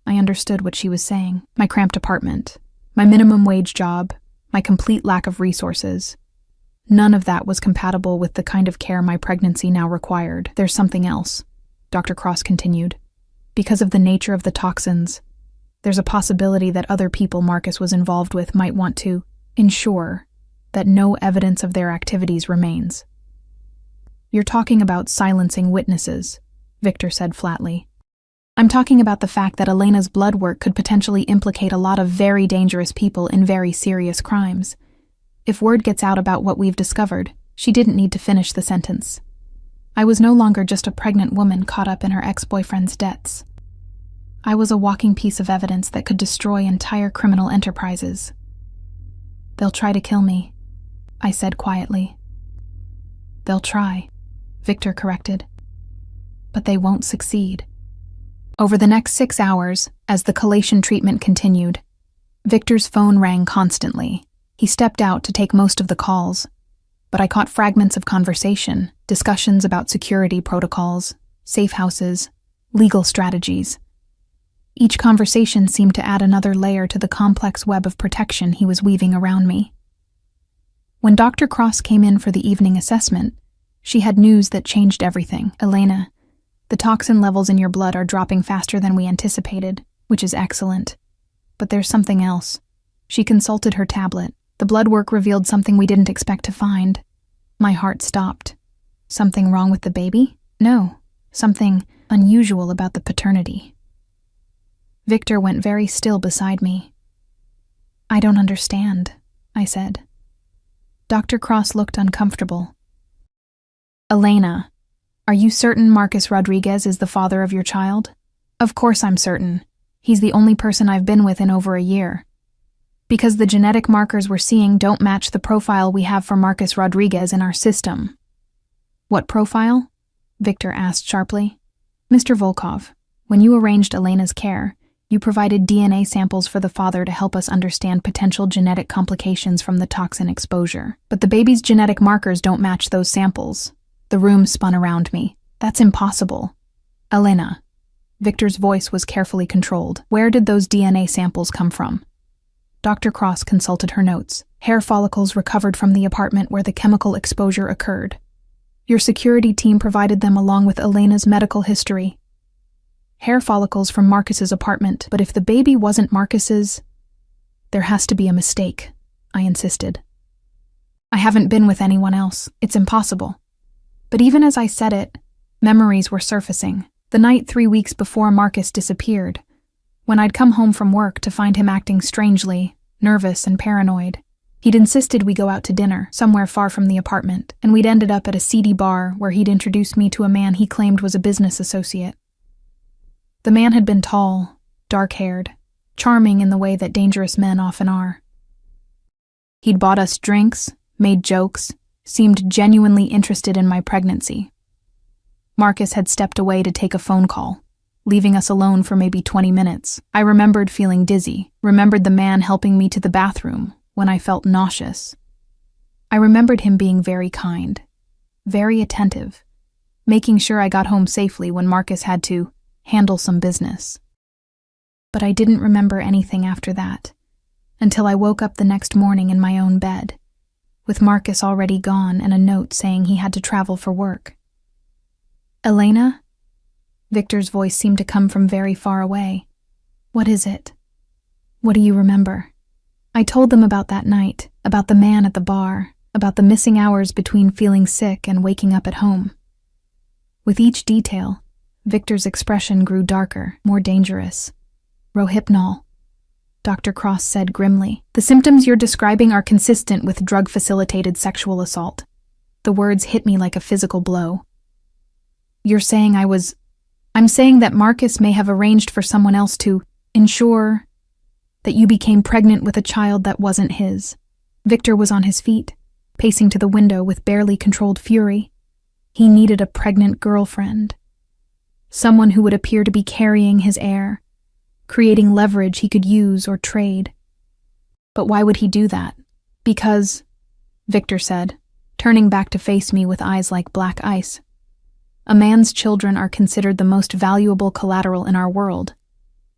I understood what she was saying. My cramped apartment, my minimum wage job, my complete lack of resources. None of that was compatible with the kind of care my pregnancy now required. There's something else, Dr. Cross continued. Because of the nature of the toxins, there's a possibility that other people Marcus was involved with might want to ensure that no evidence of their activities remains. You're talking about silencing witnesses, Victor said flatly. I'm talking about the fact that Elena's blood work could potentially implicate a lot of very dangerous people in very serious crimes. If word gets out about what we've discovered, she didn't need to finish the sentence. I was no longer just a pregnant woman caught up in her ex-boyfriend's debts. I was a walking piece of evidence that could destroy entire criminal enterprises. They'll try to kill me, I said quietly. They'll try, Victor corrected. But they won't succeed. Over the next 6 hours, as the chelation treatment continued, Victor's phone rang constantly. He stepped out to take most of the calls, but I caught fragments of conversation, discussions about security protocols, safe houses, legal strategies. Each conversation seemed to add another layer to the complex web of protection he was weaving around me. When Dr. Cross came in for the evening assessment, she had news that changed everything. Elena, the toxin levels in your blood are dropping faster than we anticipated, which is excellent. But there's something else. She consulted her tablet. The blood work revealed something we didn't expect to find. My heart stopped. Something wrong with the baby? No, something unusual about the paternity. Victor went very still beside me. I don't understand, I said. Dr. Cross looked uncomfortable. Elena, are you certain Marcus Rodriguez is the father of your child? Of course I'm certain. He's the only person I've been with in over a year. Because the genetic markers we're seeing don't match the profile we have for Marcus Rodriguez in our system. What profile? Victor asked sharply. Mr. Volkov, when you arranged Elena's care, you provided DNA samples for the father to help us understand potential genetic complications from the toxin exposure. But the baby's genetic markers don't match those samples. The room spun around me. That's impossible. Elena. Victor's voice was carefully controlled. Where did those DNA samples come from? Dr. Cross consulted her notes. Hair follicles recovered from the apartment where the chemical exposure occurred. Your security team provided them along with Elena's medical history. Hair follicles from Marcus's apartment, but if the baby wasn't Marcus's, there has to be a mistake, I insisted. I haven't been with anyone else. It's impossible. But even as I said it, memories were surfacing. The night 3 weeks before Marcus disappeared, when I'd come home from work to find him acting strangely, nervous and paranoid. He'd insisted we go out to dinner, somewhere far from the apartment, and we'd ended up at a seedy bar where he'd introduced me to a man he claimed was a business associate. The man had been tall, dark-haired, charming in the way that dangerous men often are. He'd bought us drinks, made jokes, seemed genuinely interested in my pregnancy. Marcus had stepped away to take a phone call, leaving us alone for maybe 20 minutes. I remembered feeling dizzy, remembered the man helping me to the bathroom when I felt nauseous. I remembered him being very kind, very attentive, making sure I got home safely when Marcus had to handle some business. But I didn't remember anything after that, until I woke up the next morning in my own bed, with Marcus already gone and a note saying he had to travel for work. Elena? Victor's voice seemed to come from very far away. What is it? What do you remember? I told them about that night, about the man at the bar, about the missing hours between feeling sick and waking up at home. With each detail, Victor's expression grew darker, more dangerous. Rohypnol, Dr. Cross said grimly. "The symptoms you're describing are consistent with drug-facilitated sexual assault." The words hit me like a physical blow. "You're saying I'm saying that Marcus may have arranged for someone else to ensure that you became pregnant with a child that wasn't his." Victor was on his feet, pacing to the window with barely controlled fury. He needed a pregnant girlfriend. Someone who would appear to be carrying his heir, creating leverage he could use or trade. But why would he do that? "Because," Victor said, turning back to face me with eyes like black ice, "a man's children are considered the most valuable collateral in our world.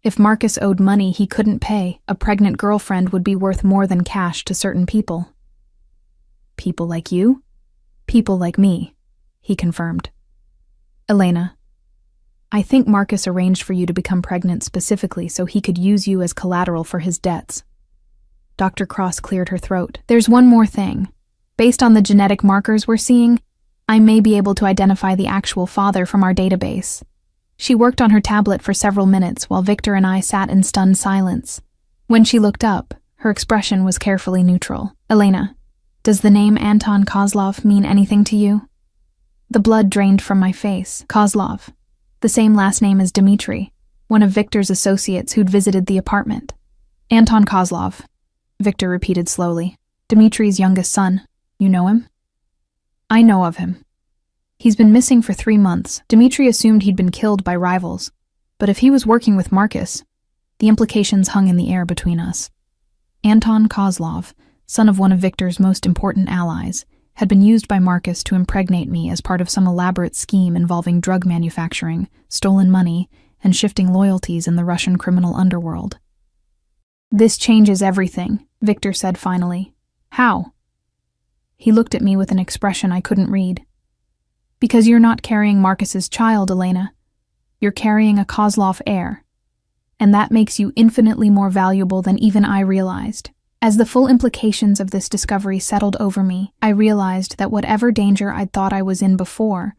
If Marcus owed money he couldn't pay, a pregnant girlfriend would be worth more than cash to certain people." "People like you?" "People like me," he confirmed. "Elena, I think Marcus arranged for you to become pregnant specifically so he could use you as collateral for his debts." Dr. Cross cleared her throat. "There's one more thing. Based on the genetic markers we're seeing, I may be able to identify the actual father from our database." She worked on her tablet for several minutes while Victor and I sat in stunned silence. When she looked up, her expression was carefully neutral. "Elena, does the name Anton Kozlov mean anything to you?" The blood drained from my face. Kozlov. The same last name as Dmitri, one of Victor's associates who'd visited the apartment. "Anton Kozlov," Victor repeated slowly. "Dmitri's youngest son. You know him?" "I know of him. He's been missing for 3 months. Dmitri assumed he'd been killed by rivals, but if he was working with Marcus, the implications hung in the air between us." Anton Kozlov, son of one of Victor's most important allies, had been used by Marcus to impregnate me as part of some elaborate scheme involving drug manufacturing, stolen money, and shifting loyalties in the Russian criminal underworld. "This changes everything," Victor said finally. "How?" He looked at me with an expression I couldn't read. "Because you're not carrying Marcus's child, Elena. You're carrying a Kozlov heir. And that makes you infinitely more valuable than even I realized." As the full implications of this discovery settled over me, I realized that whatever danger I'd thought I was in before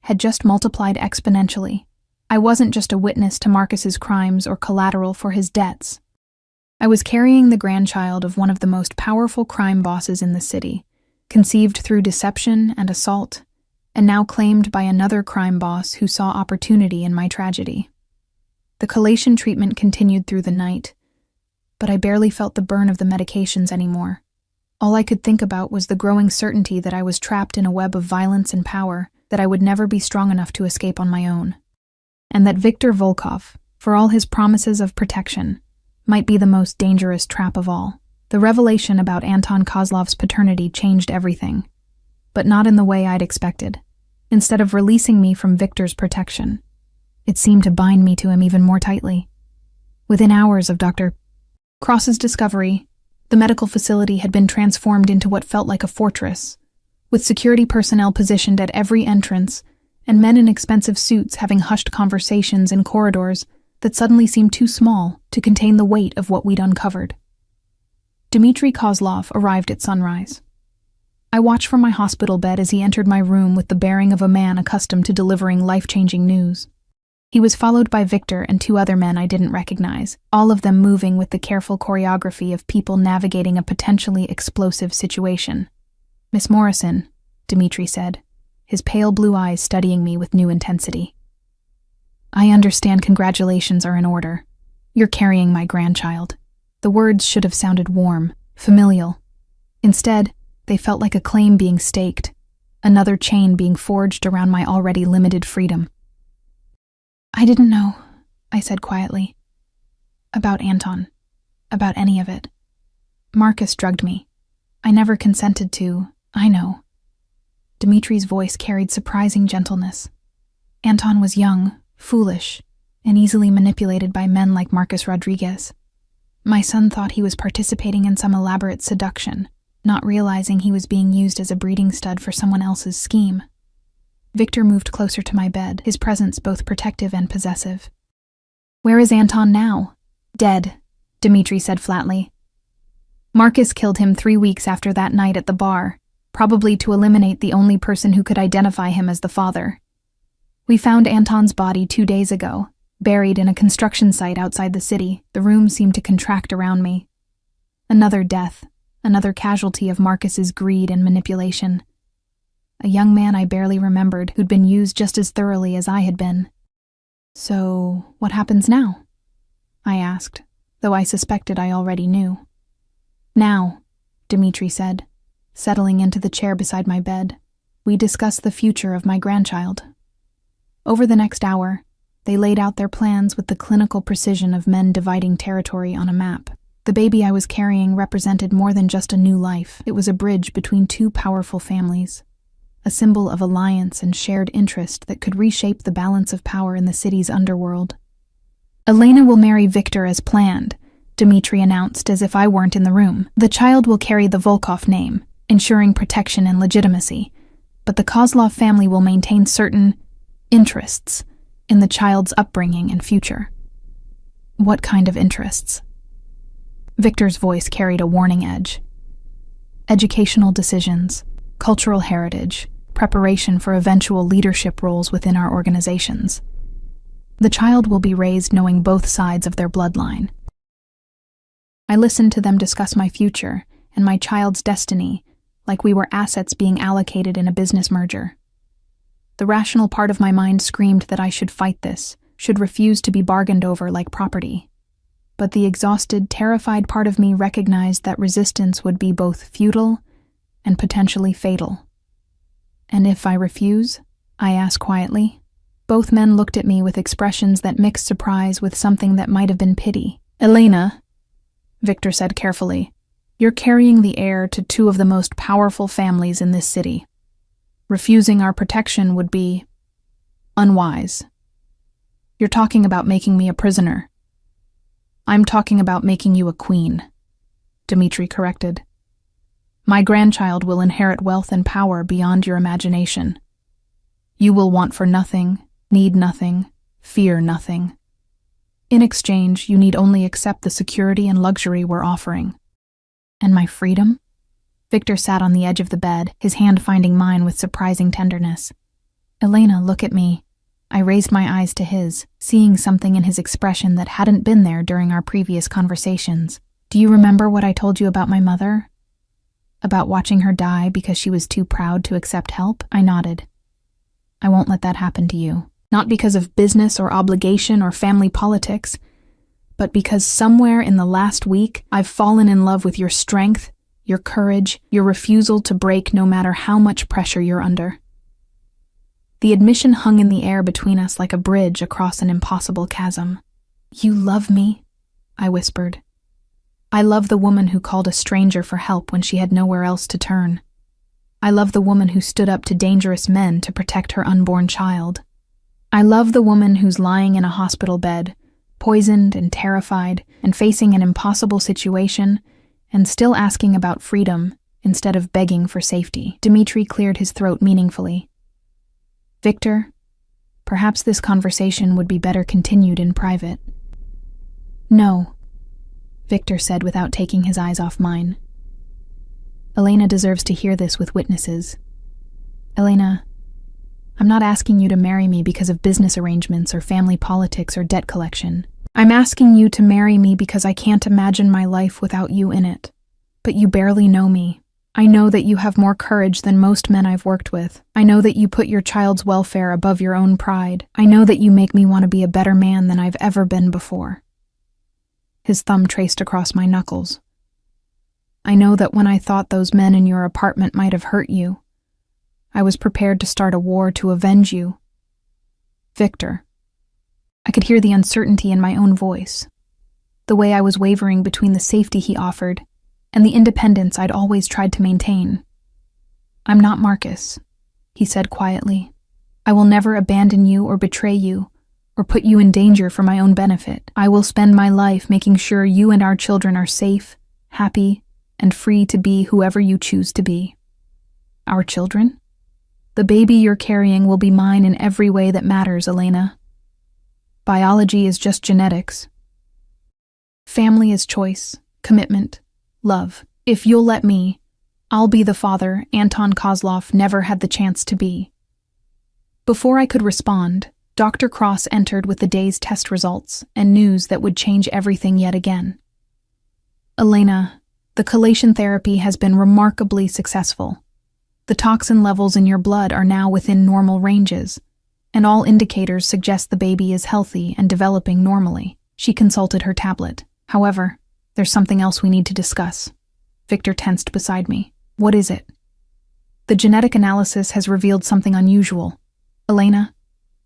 had just multiplied exponentially. I wasn't just a witness to Marcus's crimes or collateral for his debts. I was carrying the grandchild of one of the most powerful crime bosses in the city, conceived through deception and assault, and now claimed by another crime boss who saw opportunity in my tragedy. The chelation treatment continued through the night, but I barely felt the burn of the medications anymore. All I could think about was the growing certainty that I was trapped in a web of violence and power, that I would never be strong enough to escape on my own. And that Viktor Volkov, for all his promises of protection, might be the most dangerous trap of all. The revelation about Anton Kozlov's paternity changed everything, but not in the way I'd expected. Instead of releasing me from Victor's protection, it seemed to bind me to him even more tightly. Within hours of Dr. Cross's discovery, the medical facility had been transformed into what felt like a fortress, with security personnel positioned at every entrance and men in expensive suits having hushed conversations in corridors that suddenly seemed too small to contain the weight of what we'd uncovered. Dmitri Kozlov arrived at sunrise. I watched from my hospital bed as he entered my room with the bearing of a man accustomed to delivering life-changing news. He was followed by Victor and 2 other men I didn't recognize, all of them moving with the careful choreography of people navigating a potentially explosive situation. "Miss Morrison," Dmitri said, his pale blue eyes studying me with new intensity. "I understand congratulations are in order. You're carrying my grandchild." The words should have sounded warm, familial. Instead, they felt like a claim being staked, another chain being forged around my already limited freedom. "I didn't know," I said quietly. "About Anton. About any of it. Marcus drugged me. I never consented to, I know." Dimitri's voice carried surprising gentleness. "Anton was young, foolish, and easily manipulated by men like Marcus Rodriguez. My son thought he was participating in some elaborate seduction, not realizing he was being used as a breeding stud for someone else's scheme." Victor moved closer to my bed, his presence both protective and possessive. "Where is Anton now?" "Dead," Dmitri said flatly. "Marcus killed him 3 weeks after that night at the bar, probably to eliminate the only person who could identify him as the father. We found Anton's body 2 days ago, Buried in a construction site outside the city, the room seemed to contract around me. Another death, another casualty of Marcus's greed and manipulation. A young man I barely remembered who'd been used just as thoroughly as I had been. So, what happens now? I asked, though I suspected I already knew. Now, Dimitri said, settling into the chair beside my bed, we discuss the future of my grandchild. Over the next hour, they laid out their plans with the clinical precision of men dividing territory on a map. The baby I was carrying represented more than just a new life. It was a bridge between two powerful families, a symbol of alliance and shared interest that could reshape the balance of power in the city's underworld. Elena will marry Victor as planned, Dimitri announced as if I weren't in the room. The child will carry the Volkov name, ensuring protection and legitimacy, but the Kozlov family will maintain certain interests in the child's upbringing and future. What kind of interests? Victor's voice carried a warning edge. Educational decisions, cultural heritage, preparation for eventual leadership roles within our organizations. The child will be raised knowing both sides of their bloodline. I listened to them discuss my future and my child's destiny like we were assets being allocated in a business merger. The rational part of my mind screamed that I should fight this, should refuse to be bargained over like property. But the exhausted, terrified part of me recognized that resistance would be both futile and potentially fatal. And if I refuse? I asked quietly. Both men looked at me with expressions that mixed surprise with something that might have been pity. Elena, Victor said carefully, you're carrying the heir to two of the most powerful families in this city. Refusing our protection would be unwise. You're talking about making me a prisoner. I'm talking about making you a queen, Dimitri corrected. My grandchild will inherit wealth and power beyond your imagination. You will want for nothing, need nothing, fear nothing. In exchange, you need only accept the security and luxury we're offering. And my freedom? Victor sat on the edge of the bed, his hand finding mine with surprising tenderness. Elena, look at me. I raised my eyes to his, seeing something in his expression that hadn't been there during our previous conversations. Do you remember what I told you about my mother? About watching her die because she was too proud to accept help? I nodded. I won't let that happen to you. Not because of business or obligation or family politics, but because somewhere in the last week I've fallen in love with your strength, your courage, your refusal to break no matter how much pressure you're under. The admission hung in the air between us like a bridge across an impossible chasm. You love me, I whispered. I love the woman who called a stranger for help when she had nowhere else to turn. I love the woman who stood up to dangerous men to protect her unborn child. I love the woman who's lying in a hospital bed, poisoned and terrified, and facing an impossible situation, and still asking about freedom instead of begging for safety. Dimitri cleared his throat meaningfully. Victor, perhaps this conversation would be better continued in private. No, Victor said without taking his eyes off mine. Elena deserves to hear this with witnesses. Elena, I'm not asking you to marry me because of business arrangements or family politics or debt collection. I'm asking you to marry me because I can't imagine my life without you in it. But you barely know me. I know that you have more courage than most men I've worked with. I know that you put your child's welfare above your own pride. I know that you make me want to be a better man than I've ever been before. His thumb traced across my knuckles. I know that when I thought those men in your apartment might have hurt you, I was prepared to start a war to avenge you. Victor. I could hear the uncertainty in my own voice, the way I was wavering between the safety he offered and the independence I'd always tried to maintain. I'm not Marcus, he said quietly. I will never abandon you or betray you, or put you in danger for my own benefit. I will spend my life making sure you and our children are safe, happy, and free to be whoever you choose to be. Our children? The baby you're carrying will be mine in every way that matters, Elena. Biology is just genetics. Family is choice, commitment, love. If you'll let me, I'll be the father Anton Kozlov never had the chance to be. Before I could respond, Dr. Cross entered with the day's test results and news that would change everything yet again. Elena, the chelation therapy has been remarkably successful. The toxin levels in your blood are now within normal ranges, and all indicators suggest the baby is healthy and developing normally. She consulted her tablet. However, there's something else we need to discuss. Victor tensed beside me. What is it? The genetic analysis has revealed something unusual. Elena,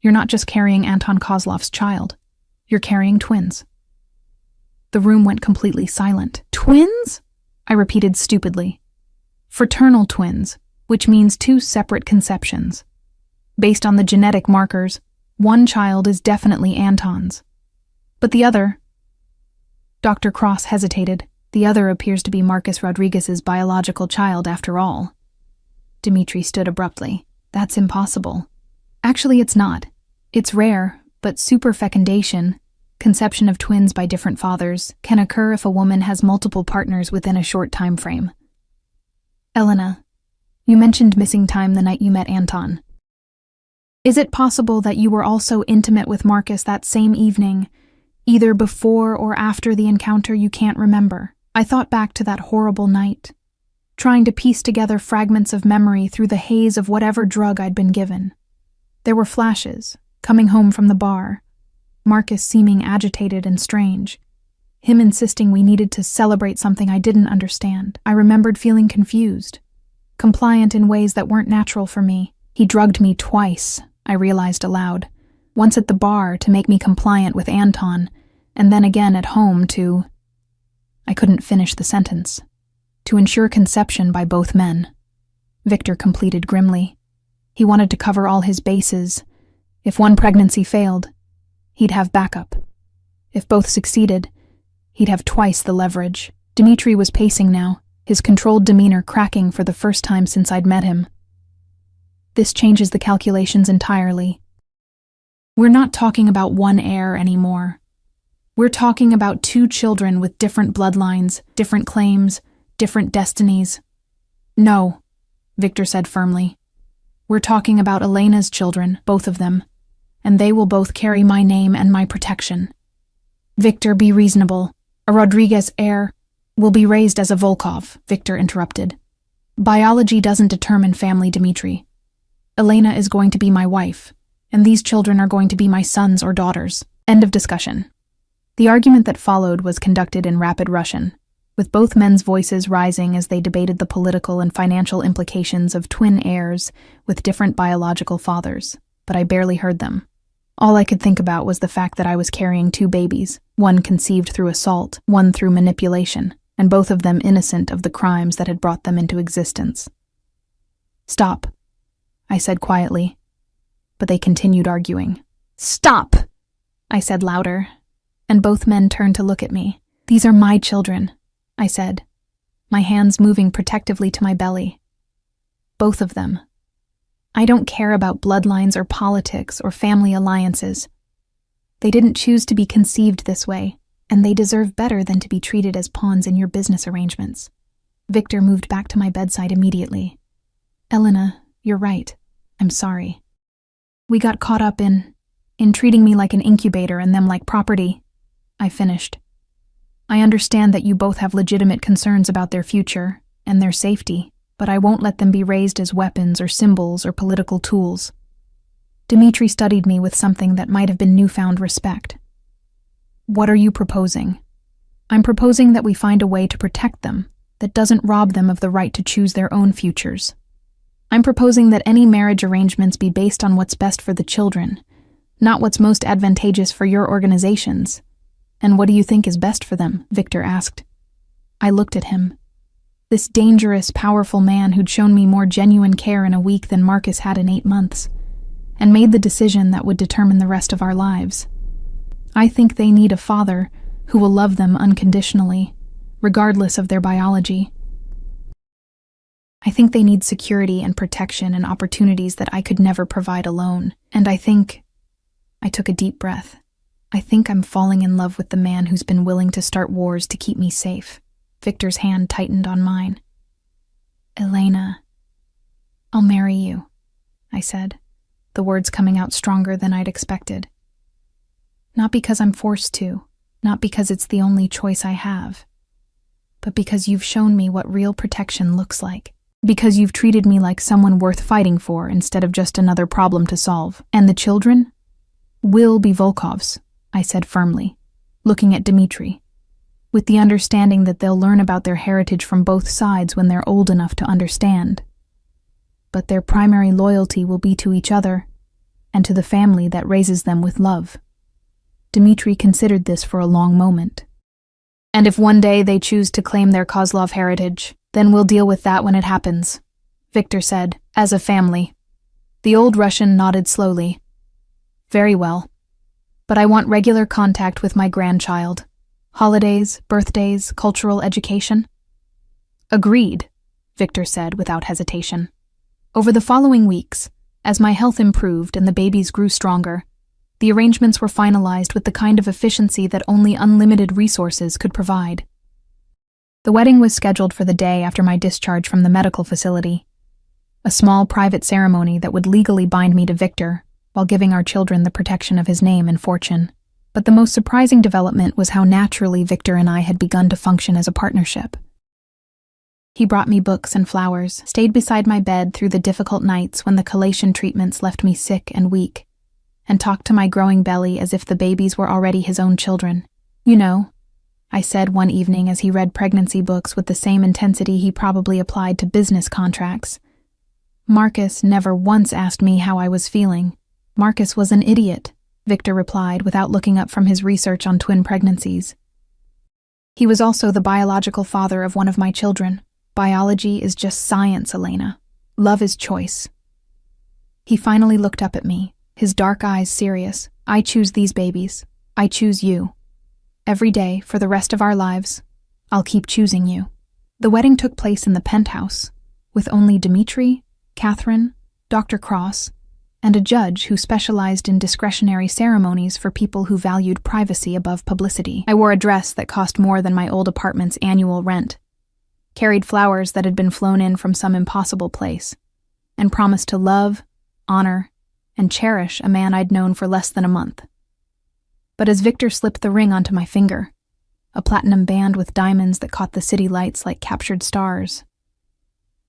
you're not just carrying Anton Kozlov's child. You're carrying twins. The room went completely silent. Twins? I repeated stupidly. Fraternal twins, which means 2 separate conceptions. Based on the genetic markers, one child is definitely Anton's. But the other... Dr. Cross hesitated. The other appears to be Marcus Rodriguez's biological child after all. Dmitri stood abruptly. That's impossible. Actually, it's not. It's rare, but superfecundation, conception of twins by different fathers, can occur if a woman has multiple partners within a short time frame. Elena, you mentioned missing time the night you met Anton. Is it possible that you were also intimate with Marcus that same evening, either before or after the encounter you can't remember? I thought back to that horrible night, trying to piece together fragments of memory through the haze of whatever drug I'd been given. There were flashes, coming home from the bar, Marcus seeming agitated and strange, him insisting we needed to celebrate something I didn't understand. I remembered feeling confused, compliant in ways that weren't natural for me. He drugged me twice, I realized aloud, once at the bar to make me compliant with Anton, and then again at home to... I couldn't finish the sentence. To ensure conception by both men. Victor completed grimly. He wanted to cover all his bases. If one pregnancy failed, he'd have backup. If both succeeded, he'd have twice the leverage. Dmitri was pacing now, his controlled demeanor cracking for the first time since I'd met him. This changes the calculations entirely. We're not talking about one heir anymore. We're talking about 2 children with different bloodlines, different claims, different destinies. No, Victor said firmly. We're talking about Elena's children, both of them, and they will both carry my name and my protection. Victor, be reasonable. A Rodriguez heir will be raised as a Volkov, Victor interrupted. Biology doesn't determine family, Dmitri. Elena is going to be my wife, and these children are going to be my sons or daughters. End of discussion. The argument that followed was conducted in rapid Russian, with both men's voices rising as they debated the political and financial implications of twin heirs with different biological fathers, but I barely heard them. All I could think about was the fact that I was carrying 2 babies, one conceived through assault, one through manipulation, and both of them innocent of the crimes that had brought them into existence. Stop, I said quietly, but they continued arguing. Stop, I said louder, and both men turned to look at me. These are my children, I said, my hands moving protectively to my belly. Both of them. I don't care about bloodlines or politics or family alliances. They didn't choose to be conceived this way, and they deserve better than to be treated as pawns in your business arrangements. Victor moved back to my bedside immediately. Elena, you're right. I'm sorry. We got caught up in treating me like an incubator and them like property, I finished. I understand that you both have legitimate concerns about their future and their safety, but I won't let them be raised as weapons or symbols or political tools. Dmitri studied me with something that might have been newfound respect. What are you proposing? I'm proposing that we find a way to protect them that doesn't rob them of the right to choose their own futures. I'm proposing that any marriage arrangements be based on what's best for the children, not what's most advantageous for your organizations. And what do you think is best for them? Victor asked. I looked at him. This dangerous, powerful man who'd shown me more genuine care in a week than Marcus had in 8 months, and made the decision that would determine the rest of our lives. I think they need a father who will love them unconditionally, regardless of their biology. I think they need security and protection and opportunities that I could never provide alone. And I took a deep breath. I think I'm falling in love with the man who's been willing to start wars to keep me safe. Victor's hand tightened on mine. Elena, I'll marry you, I said, the words coming out stronger than I'd expected. Not because I'm forced to, not because it's the only choice I have, but because you've shown me what real protection looks like. Because you've treated me like someone worth fighting for instead of just another problem to solve. And the children will be Volkov's, I said firmly, looking at Dmitri, with the understanding that they'll learn about their heritage from both sides when they're old enough to understand. But their primary loyalty will be to each other and to the family that raises them with love. Dmitri considered this for a long moment. And if one day they choose to claim their Kozlov heritage, then we'll deal with that when it happens, Victor said, as a family. The old Russian nodded slowly. Very well. But I want regular contact with my grandchild. Holidays, birthdays, cultural education. Agreed, Victor said without hesitation. Over the following weeks, as my health improved and the babies grew stronger, the arrangements were finalized with the kind of efficiency that only unlimited resources could provide. The wedding was scheduled for the day after my discharge from the medical facility, a small private ceremony that would legally bind me to Victor while giving our children the protection of his name and fortune. But the most surprising development was how naturally Victor and I had begun to function as a partnership. He brought me books and flowers, stayed beside my bed through the difficult nights when the chelation treatments left me sick and weak, and talked to my growing belly as if the babies were already his own children. You know, I said one evening as he read pregnancy books with the same intensity he probably applied to business contracts. Marcus never once asked me how I was feeling. Marcus was an idiot, Victor replied without looking up from his research on twin pregnancies. He was also the biological father of one of my children. Biology is just science, Elena. Love is choice. He finally looked up at me, his dark eyes serious. I choose these babies. I choose you. Every day, for the rest of our lives, I'll keep choosing you. The wedding took place in the penthouse, with only Dmitri, Catherine, Dr. Cross, and a judge who specialized in discretionary ceremonies for people who valued privacy above publicity. I wore a dress that cost more than my old apartment's annual rent, carried flowers that had been flown in from some impossible place, and promised to love, honor, and cherish a man I'd known for less than a month. But as Victor slipped the ring onto my finger, a platinum band with diamonds that caught the city lights like captured stars,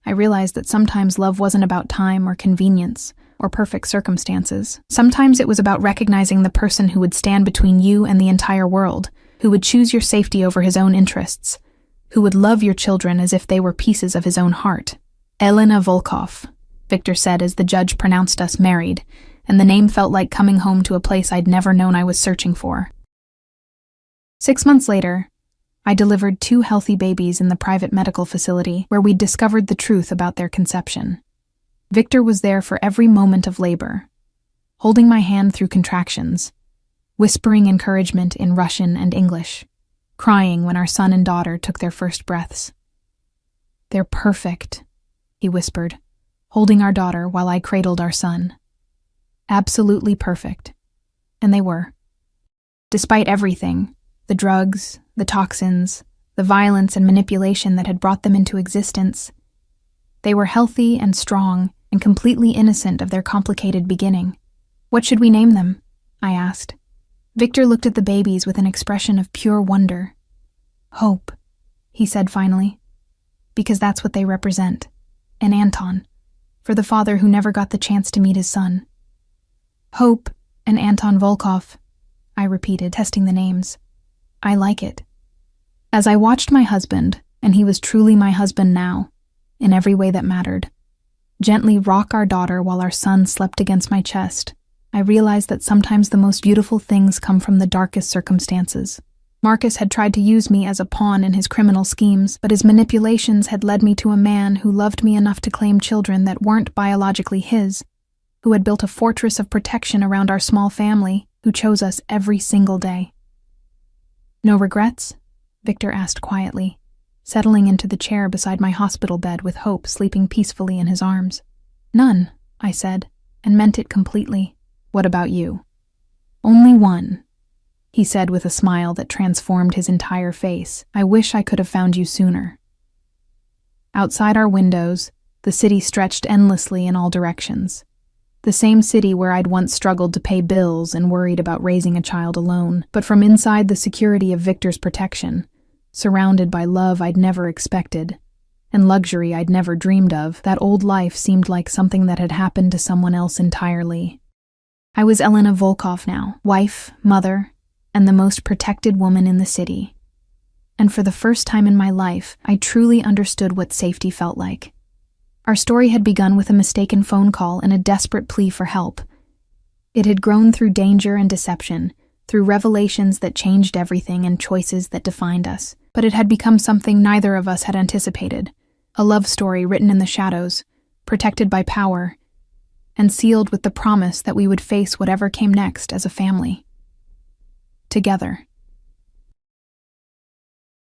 I realized that sometimes love wasn't about time or convenience or perfect circumstances. Sometimes it was about recognizing the person who would stand between you and the entire world, who would choose your safety over his own interests, who would love your children as if they were pieces of his own heart. Elena Volkov, Victor said as the judge pronounced us married, and the name felt like coming home to a place I'd never known I was searching for. 6 months later, I delivered 2 healthy babies in the private medical facility where we'd discovered the truth about their conception. Victor was there for every moment of labor, holding my hand through contractions, whispering encouragement in Russian and English, crying when our son and daughter took their first breaths. "They're perfect," he whispered, holding our daughter while I cradled our son. Absolutely perfect. And they were. Despite everything, the drugs, the toxins, the violence and manipulation that had brought them into existence, they were healthy and strong and completely innocent of their complicated beginning. "What should we name them?" I asked. Victor looked at the babies with an expression of pure wonder. "Hope," he said finally, "because that's what they represent. And Anton, for the father who never got the chance to meet his son." "Hope and Anton Volkov," I repeated, testing the names. "I like it." As I watched my husband, and he was truly my husband now, in every way that mattered, gently rock our daughter while our son slept against my chest, I realized that sometimes the most beautiful things come from the darkest circumstances. Marcus had tried to use me as a pawn in his criminal schemes, but his manipulations had led me to a man who loved me enough to claim children that weren't biologically his, who had built a fortress of protection around our small family, who chose us every single day. "No regrets?" Victor asked quietly, settling into the chair beside my hospital bed with Hope sleeping peacefully in his arms. "None," I said, and meant it completely. "What about you?" "Only one," he said with a smile that transformed his entire face. "I wish I could have found you sooner." Outside our windows, the city stretched endlessly in all directions. The same city where I'd once struggled to pay bills and worried about raising a child alone, but from inside the security of Victor's protection, surrounded by love I'd never expected, and luxury I'd never dreamed of, that old life seemed like something that had happened to someone else entirely. I was Elena Volkov now, wife, mother, and the most protected woman in the city. And for the first time in my life, I truly understood what safety felt like. Our story had begun with a mistaken phone call and a desperate plea for help. It had grown through danger and deception, through revelations that changed everything and choices that defined us. But it had become something neither of us had anticipated, a love story written in the shadows, protected by power, and sealed with the promise that we would face whatever came next as a family. Together.